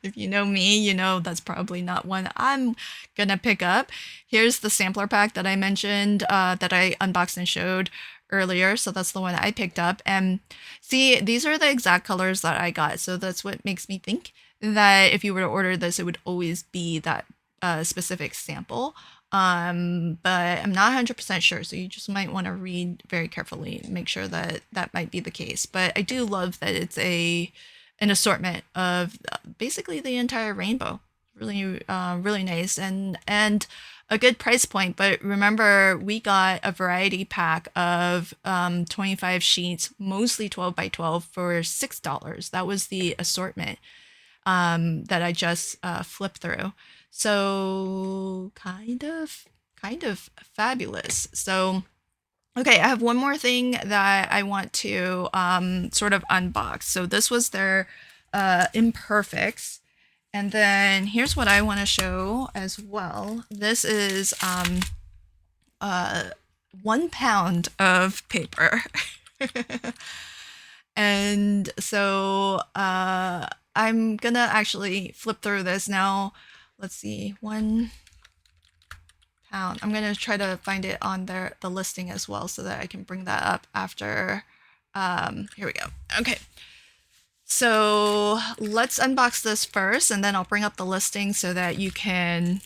If you know me, you know that's probably not one I'm gonna pick up. Here's the sampler pack that I mentioned that I unboxed and showed earlier, so that's the one I picked up. And see, these are the exact colors that I got, so that's what makes me think that if you were to order this, it would always be that specific sample. But I'm not 100% sure, so you just might want to read very carefully and make sure that that might be the case. But I do love that it's an assortment of basically the entire rainbow. Really really nice, and a good price point. But remember, we got a variety pack of 25 sheets, mostly 12 by 12, for $6. That was the assortment that I just flipped through. So kind of fabulous. So okay, I have one more thing that I want to sort of unbox. So this was their imperfects. And then here's what I want to show as well. This is 1 pound of paper. And so I'm gonna actually flip through this now. Let's see, 1 pound. I'm gonna try to find it on the listing as well so that I can bring that up after. Here we go. Okay. So let's unbox this first, and then I'll bring up the listing so that you can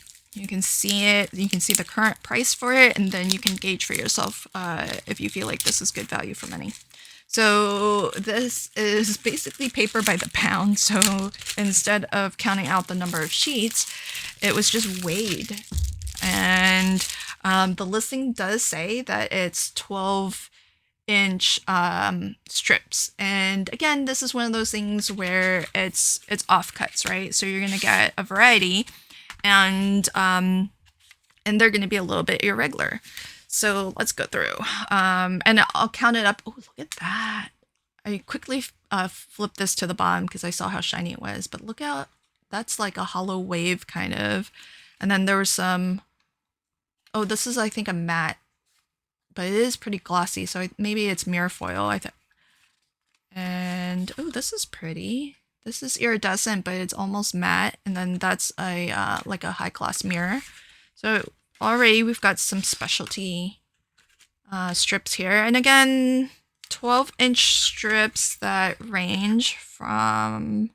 see it. You can see the current price for it, and then you can gauge for yourself if you feel like this is good value for money. So this is basically paper by the pound. So instead of counting out the number of sheets, it was just weighed. and the listing does say that it's 12-inch strips. And again, this is one of those things where it's offcuts, right? So you're gonna get a variety, and they're gonna be a little bit irregular. So let's go through, and I'll count it up. Oh, look at that! I quickly flipped this to the bottom because I saw how shiny it was. But look out, that's like a hollow wave kind of. And then there was some. Oh, this is, I think, a matte, but it is pretty glossy, so maybe it's mirror foil. I think. And oh, this is pretty. This is iridescent, but it's almost matte. And then that's a like a high gloss mirror. So already we've got some specialty strips here, and again, 12-inch strips that range from.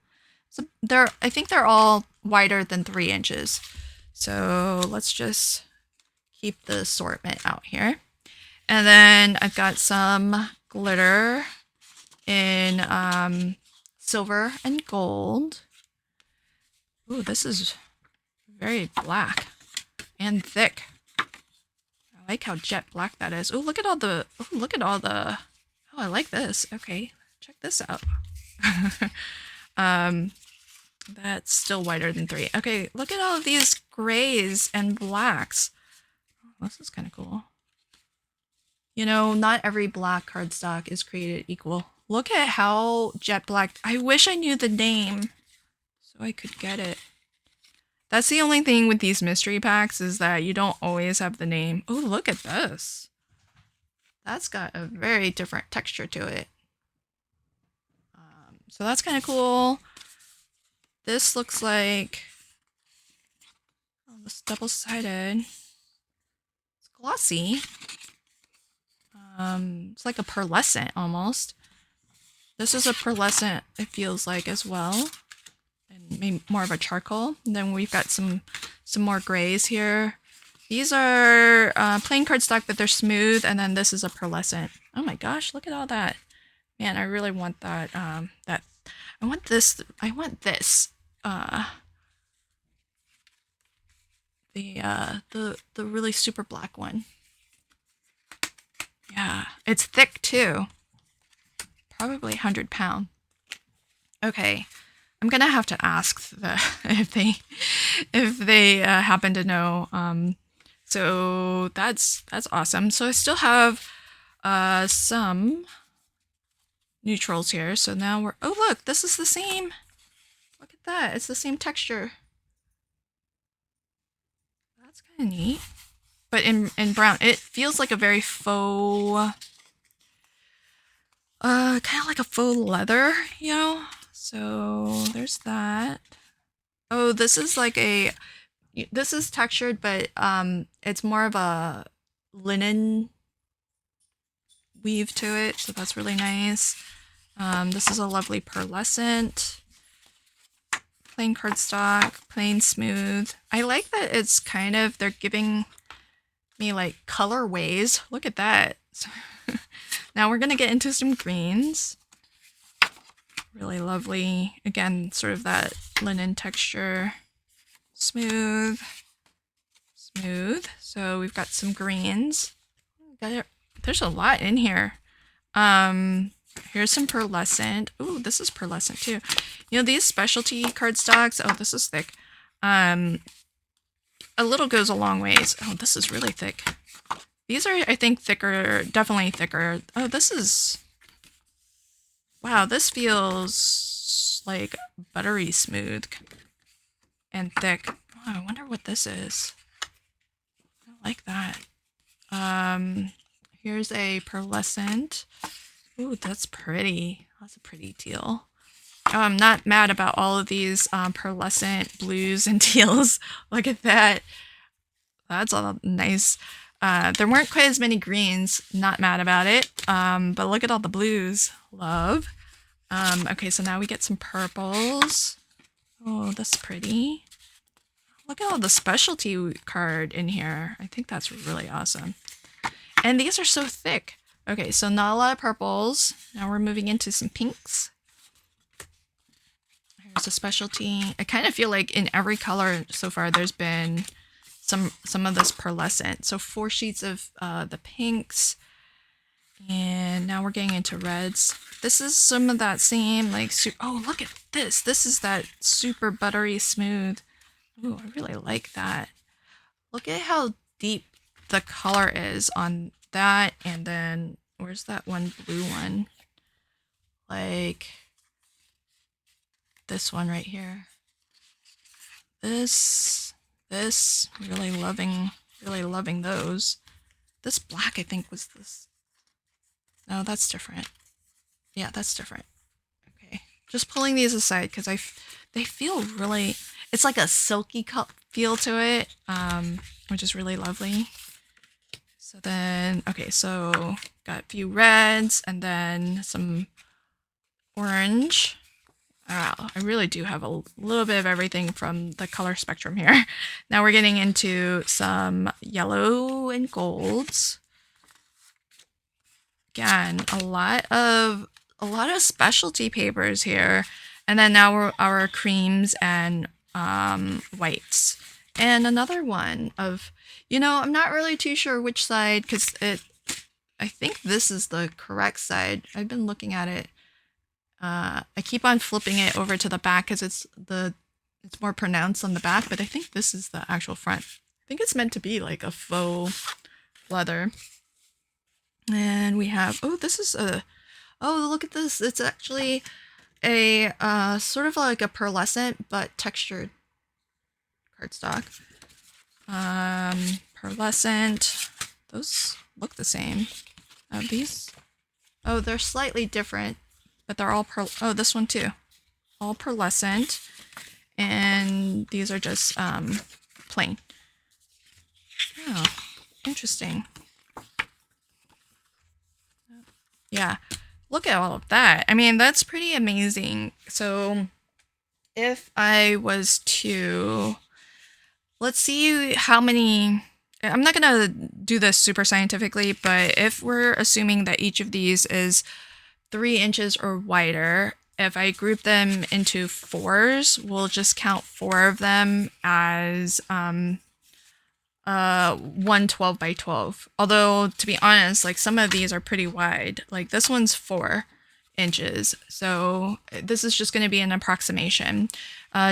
So I think they're all wider than 3 inches. So let's just keep the assortment out here. And then I've got some glitter in silver and gold. Ooh, this is very black and thick. I like how jet black that is. Oh, look at all the, oh, I like this. Okay, check this out. That's still wider than 3. Okay, look at all of these grays and blacks. Oh, this is kind of cool. You know, not every black cardstock is created equal. Look at how jet black. I wish I knew the name so I could get it. That's the only thing with these mystery packs, is that you don't always have the name. Oh, look at this. That's got a very different texture to it. So that's kind of cool. This looks like, oh, this double-sided. It's glossy. It's like a pearlescent almost. This is a pearlescent, it feels like, as well, and maybe more of a charcoal. And then we've got some more grays here. These are plain cardstock, but they're smooth. And then this is a pearlescent. Oh my gosh, look at all that! Man, I really want that. I want this. I want this. The really super black one. Yeah, it's thick too. Probably 100-pound. Okay, I'm gonna have to ask if they happen to know. So that's awesome. So I still have some neutrals here. So now we're, oh look, this is the same. Look at that, it's the same texture. That's kind of neat. But in brown, it feels like a very faux, kind of like a faux leather, you know? So there's that. Oh, this is like a, this is textured, but it's more of a linen weave to it, so that's really nice. This is a lovely pearlescent. Plain cardstock, plain smooth. I like that it's kind of, they're giving me like colorways. Look at that. Now we're gonna get into some greens. Really lovely. Again, sort of that linen texture. Smooth. Smooth. So we've got some greens. There's a lot in here. Here's some pearlescent. Ooh, this is pearlescent too. You know, these specialty cardstocks. Oh, this is thick. A little goes a long ways. Oh, this is really thick. These are, I think, thicker, definitely thicker. Oh, this is, wow, this feels like buttery smooth and thick. Oh, I wonder what this is. I like that. Here's a pearlescent. Ooh, that's pretty. That's a pretty teal. Oh, I'm not mad about all of these pearlescent blues and teals. Look at that. That's all nice. There weren't quite as many greens. Not mad about it. But look at all the blues. Love. Okay, so now we get some purples. Oh, that's pretty. Look at all the specialty card in here. I think that's really awesome. And these are so thick. Okay, so not a lot of purples. Now we're moving into some pinks. Here's a specialty. I kind of feel like in every color so far there's been some of this pearlescent. So 4 sheets of the pinks, and now we're getting into reds. This is some of that same like oh, look at this. This is that super buttery smooth. Ooh, I really like that. Look at how deep the color is on that, and then where's that one blue one? Like this one right here. This, really loving those. This black, I think, was this. No, that's different. Yeah, that's different. Okay, just pulling these aside because they feel really. It's like a silky feel to it, which is really lovely. So then, okay, so got a few reds and then some orange. Wow, I really do have a little bit of everything from the color spectrum here. Now we're getting into some yellow and golds. Again, a lot of specialty papers here. And then now our creams and whites. And another one of, I'm not really too sure which side, because I think this is the correct side. I've been looking at it. I keep on flipping it over to the back because it's more pronounced on the back, but I think this is the actual front. I think it's meant to be like a faux leather. And we have, oh, look at this. It's actually a sort of like a pearlescent but textured cardstock. Pearlescent. Those look the same. These, oh, they're slightly different. But they're all oh, this one too. All pearlescent. And these are just plain. Oh, interesting. Yeah, look at all of that. I mean, that's pretty amazing. So if I was to, let's see how many, I'm not gonna do this super scientifically, but if we're assuming that each of these is 3 inches or wider, if I group them into 4s, we'll just count 4 of them as 1 12 by 12. Although, to be honest, like some of these are pretty wide. Like this one's 4 inches. So this is just going to be an approximation.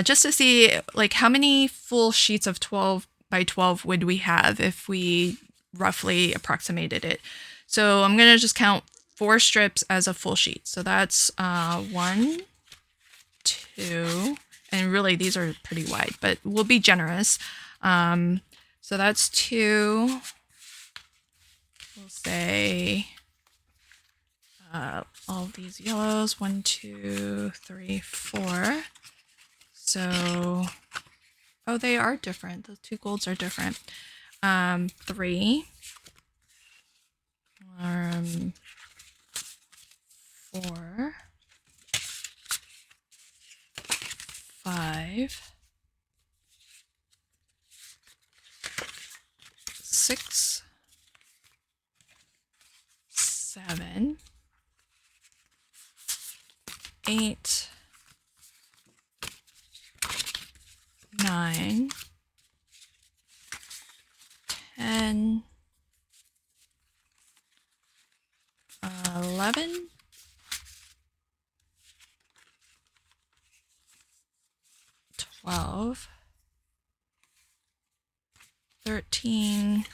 Just to see like how many full sheets of 12 by 12 would we have if we roughly approximated it. So I'm going to just count 4 strips as a full sheet. So that's 1, 2, and really these are pretty wide, but we'll be generous. So that's 2. We'll say all these yellows, 1, 2, 3, 4. So, oh, they are different. The 2 golds are different. 3. 4, 5, 6, 7, 8, 9, 10, 11, 12, 13,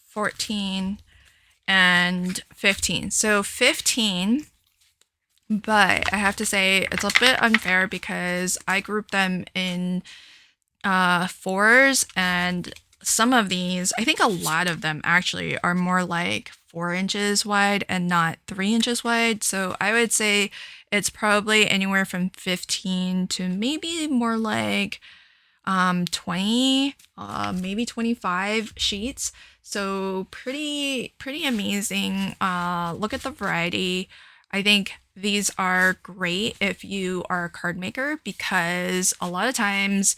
14, and 15. So 15, but I have to say it's a bit unfair because I grouped them in 4s, and some of these, I think a lot of them actually are more like 4 inches wide and not 3 inches wide. So I would say it's probably anywhere from 15 to maybe more like 20, maybe 25 sheets. So pretty amazing. Look at the variety. I think these are great if you are a card maker, because a lot of times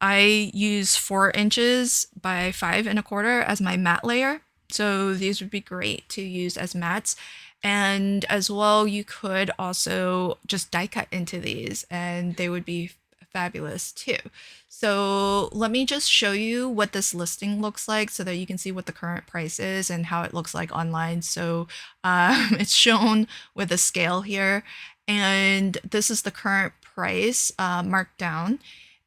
I use 4 inches by 5 1/4 as my mat layer. So these would be great to use as mats. And as well, you could also just die cut into these and they would be fabulous too. So let me just show you what this listing looks like so that you can see what the current price is and how it looks like online. So it's shown with a scale here, and this is the current price marked down.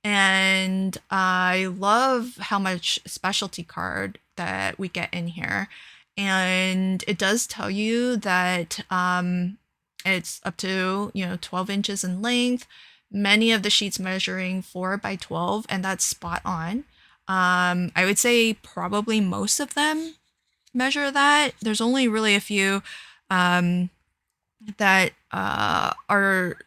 And I love how much specialty card that we get in here. And it does tell you that it's up to 12 inches in length, many of the sheets measuring 4 by 12, and that's spot on. I would say probably most of them measure that. There's only really a few that are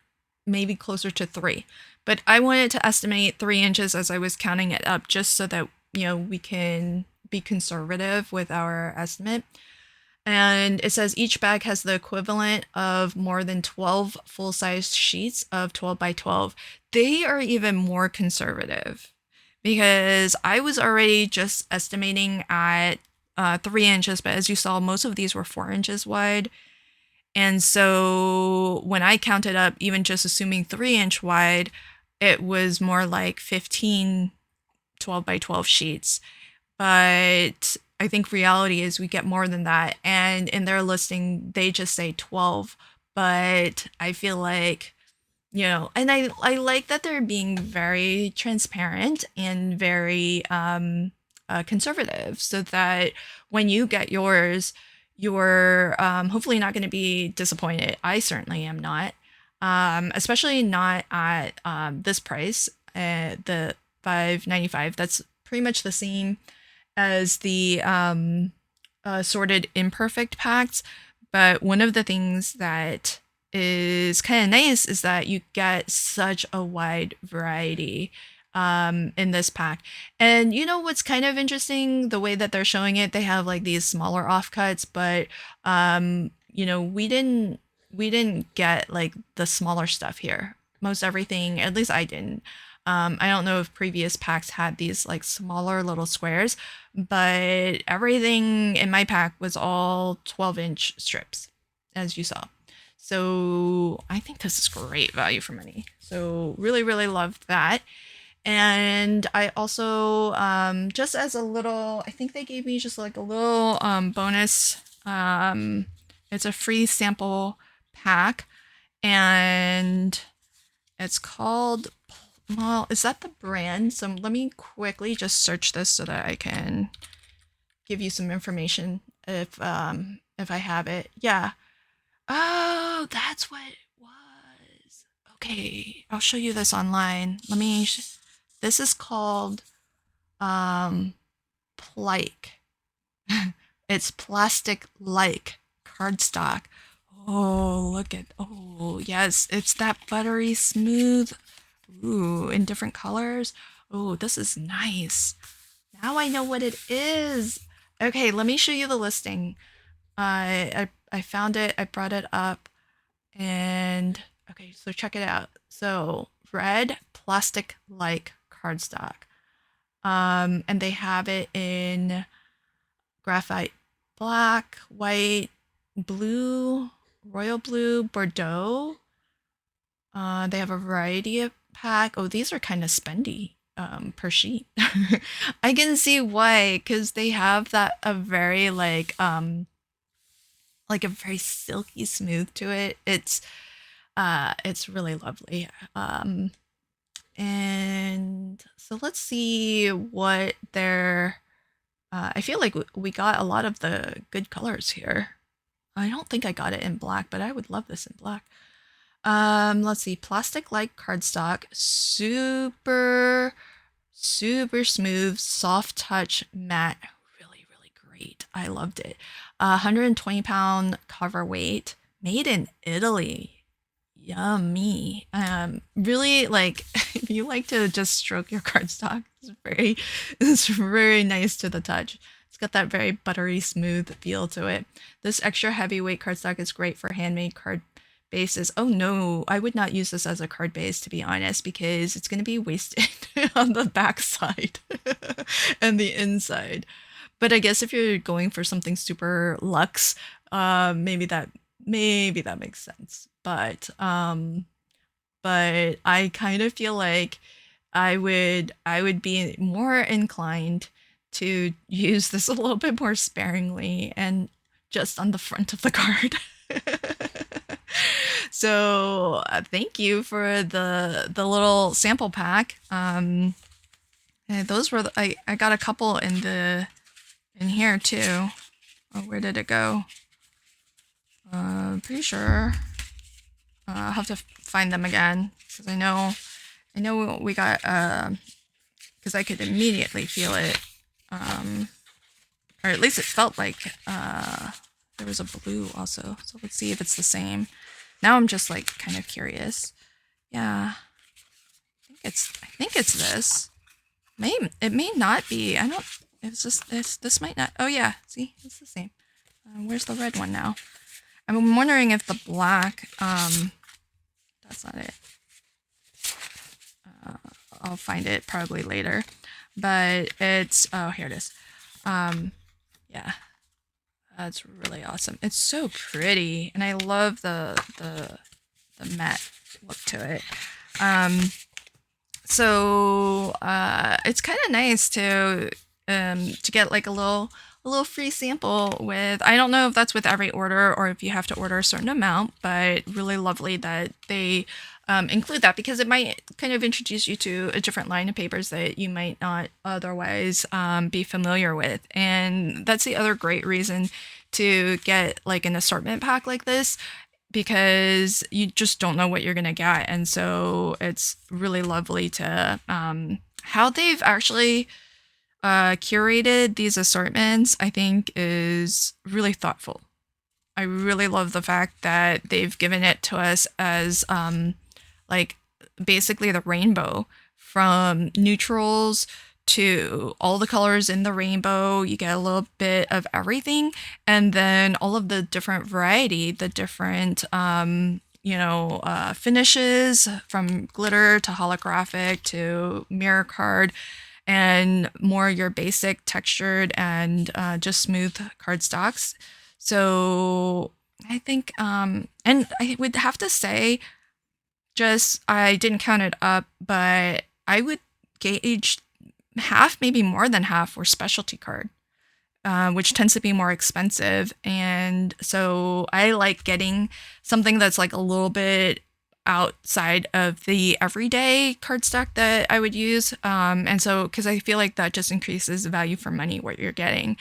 maybe closer to 3, but I wanted to estimate 3 inches as I was counting it up, just so that we can be conservative with our estimate. And it says each bag has the equivalent of more than 12 full-size sheets of 12 by 12. They are even more conservative, because I was already just estimating at 3 inches, but as you saw, most of these were 4 inches wide. And so when I counted up, even just assuming 3-inch wide, it was more like 15 12 by 12 sheets. But I think reality is we get more than that. And in their listing, they just say 12. But I feel like, and I like that they're being very transparent and very conservative, so that when you get yours, you're hopefully not going to be disappointed. I certainly am not, especially not at this price, the $5.95. That's pretty much the same as the sorted imperfect packs. But one of the things that is kind of nice is that you get such a wide variety in this pack. And what's kind of interesting, the way that they're showing it, they have like these smaller offcuts, but we didn't get like the smaller stuff here. Most everything, at least I didn't. I don't know if previous packs had these like smaller little squares, but everything in my pack was all 12-inch strips, as you saw. So I think this is great value for money. So really, really loved that. And I also, just as a little, I think they gave me just like a little bonus. It's a free sample pack, and it's called, well, is that the brand? So let me quickly just search this so that I can give you some information if I have it. Yeah. Oh, that's what it was. Okay, I'll show you this online. This is called Plike. It's plastic-like cardstock. Oh, oh, yes, it's that buttery smooth. Ooh, in different colors. Oh, this is nice. Now I know what it is. Okay, let me show you the listing. I found it, I brought it up, and okay, so check it out. So red plastic-like cardstock. And they have it in graphite black, white, blue, royal blue, Bordeaux. They have a variety of pack. Oh, these are kind of spendy per sheet. I can see why, because they have that a very like a very silky smooth to it. It's really lovely. And so let's see what their I feel like we got a lot of the good colors here. I don't think I got it in black, but I would love this in black. Let's see, plastic-like cardstock, super smooth, soft touch, matte, really, really great. I loved it. 120-pound cover weight, made in Italy. Yummy. Really, like, if you like to just stroke your cardstock, it's very nice to the touch. It's got that very buttery smooth feel to it. This extra heavyweight cardstock is great for handmade card bases. Oh no, I would not use this as a card base, to be honest, because it's going to be wasted on the back side and the inside. But I guess if you're going for something super luxe, maybe that makes sense. But but I kind of feel like I would be more inclined to use this a little bit more sparingly and just on the front of the card. So thank you for the little sample pack. Those were I got a couple in here too. Oh, where did it go? Pretty sure I'll have to find them again because I know we got because I could immediately feel it, or at least it felt like there was a blue also. So let's see if it's the same. Now I'm just like kind of curious. Yeah, I think it's this. It may not be. I don't. It's just this might not. Oh yeah, see, it's the same. Where's the red one now? I'm wondering if the black. That's not it. I'll find it probably later, but it's here it is. Yeah, that's really awesome. It's so pretty, and I love the matte look to it. So it's kind of nice to get like a little free sample with. I don't know if that's with every order or if you have to order a certain amount, but really lovely that they include that because it might kind of introduce you to a different line of papers that you might not otherwise be familiar with. And that's the other great reason to get like an assortment pack like this, because you just don't know what you're gonna get. And so it's really lovely to how they've actually curated these assortments, I think is really thoughtful. I really love the fact that they've given it to us as like basically the rainbow, from neutrals to all the colors in the rainbow. You get a little bit of everything, and then all of the different variety, the different finishes, from glitter to holographic to mirror card, and more your basic textured and just smooth cardstocks. So I think, and I would have to say, just I didn't count it up, but I would gauge half, maybe more than half, for specialty card, which tends to be more expensive. And so I like getting something that's like a little bit outside of the everyday cardstock that I would use. And so, because I feel like that just increases the value for money what you're getting,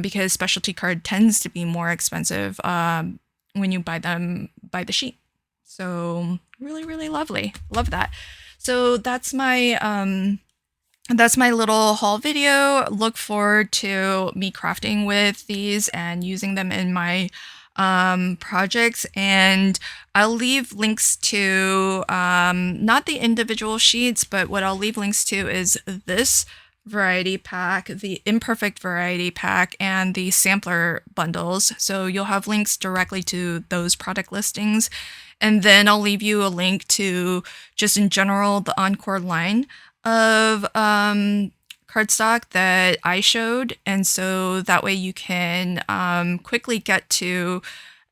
because specialty card tends to be more expensive when you buy them by the sheet. So really, really lovely. Love that. So that's my little haul video. Look forward to me crafting with these and using them in my projects, and I'll leave links to not the individual sheets, but what I'll leave links to is this variety pack, the imperfect variety pack, and the sampler bundles. So you'll have links directly to those product listings, and then I'll leave you a link to just in general the Encore line of cardstock that I showed, and so that way you can quickly get to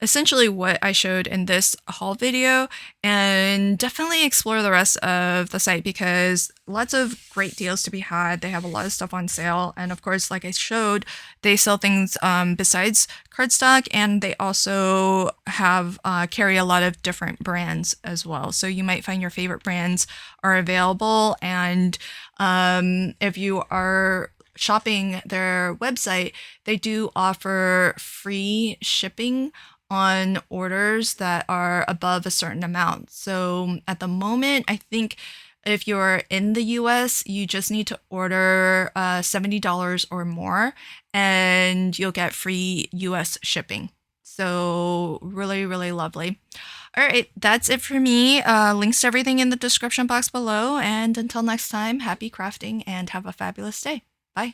essentially what I showed in this haul video, and definitely explore the rest of the site because lots of great deals to be had. They have a lot of stuff on sale, and of course, like I showed, they sell things besides cardstock, and they also have carry a lot of different brands as well. So you might find your favorite brands are available, and if you are shopping their website, they do offer free shipping on orders that are above a certain amount. So at the moment, I think if you're in the US, you just need to order $70 or more, and you'll get free US shipping. So really, really lovely. All right, that's it for me. Links to everything in the description box below. And until next time, happy crafting and have a fabulous day. Bye.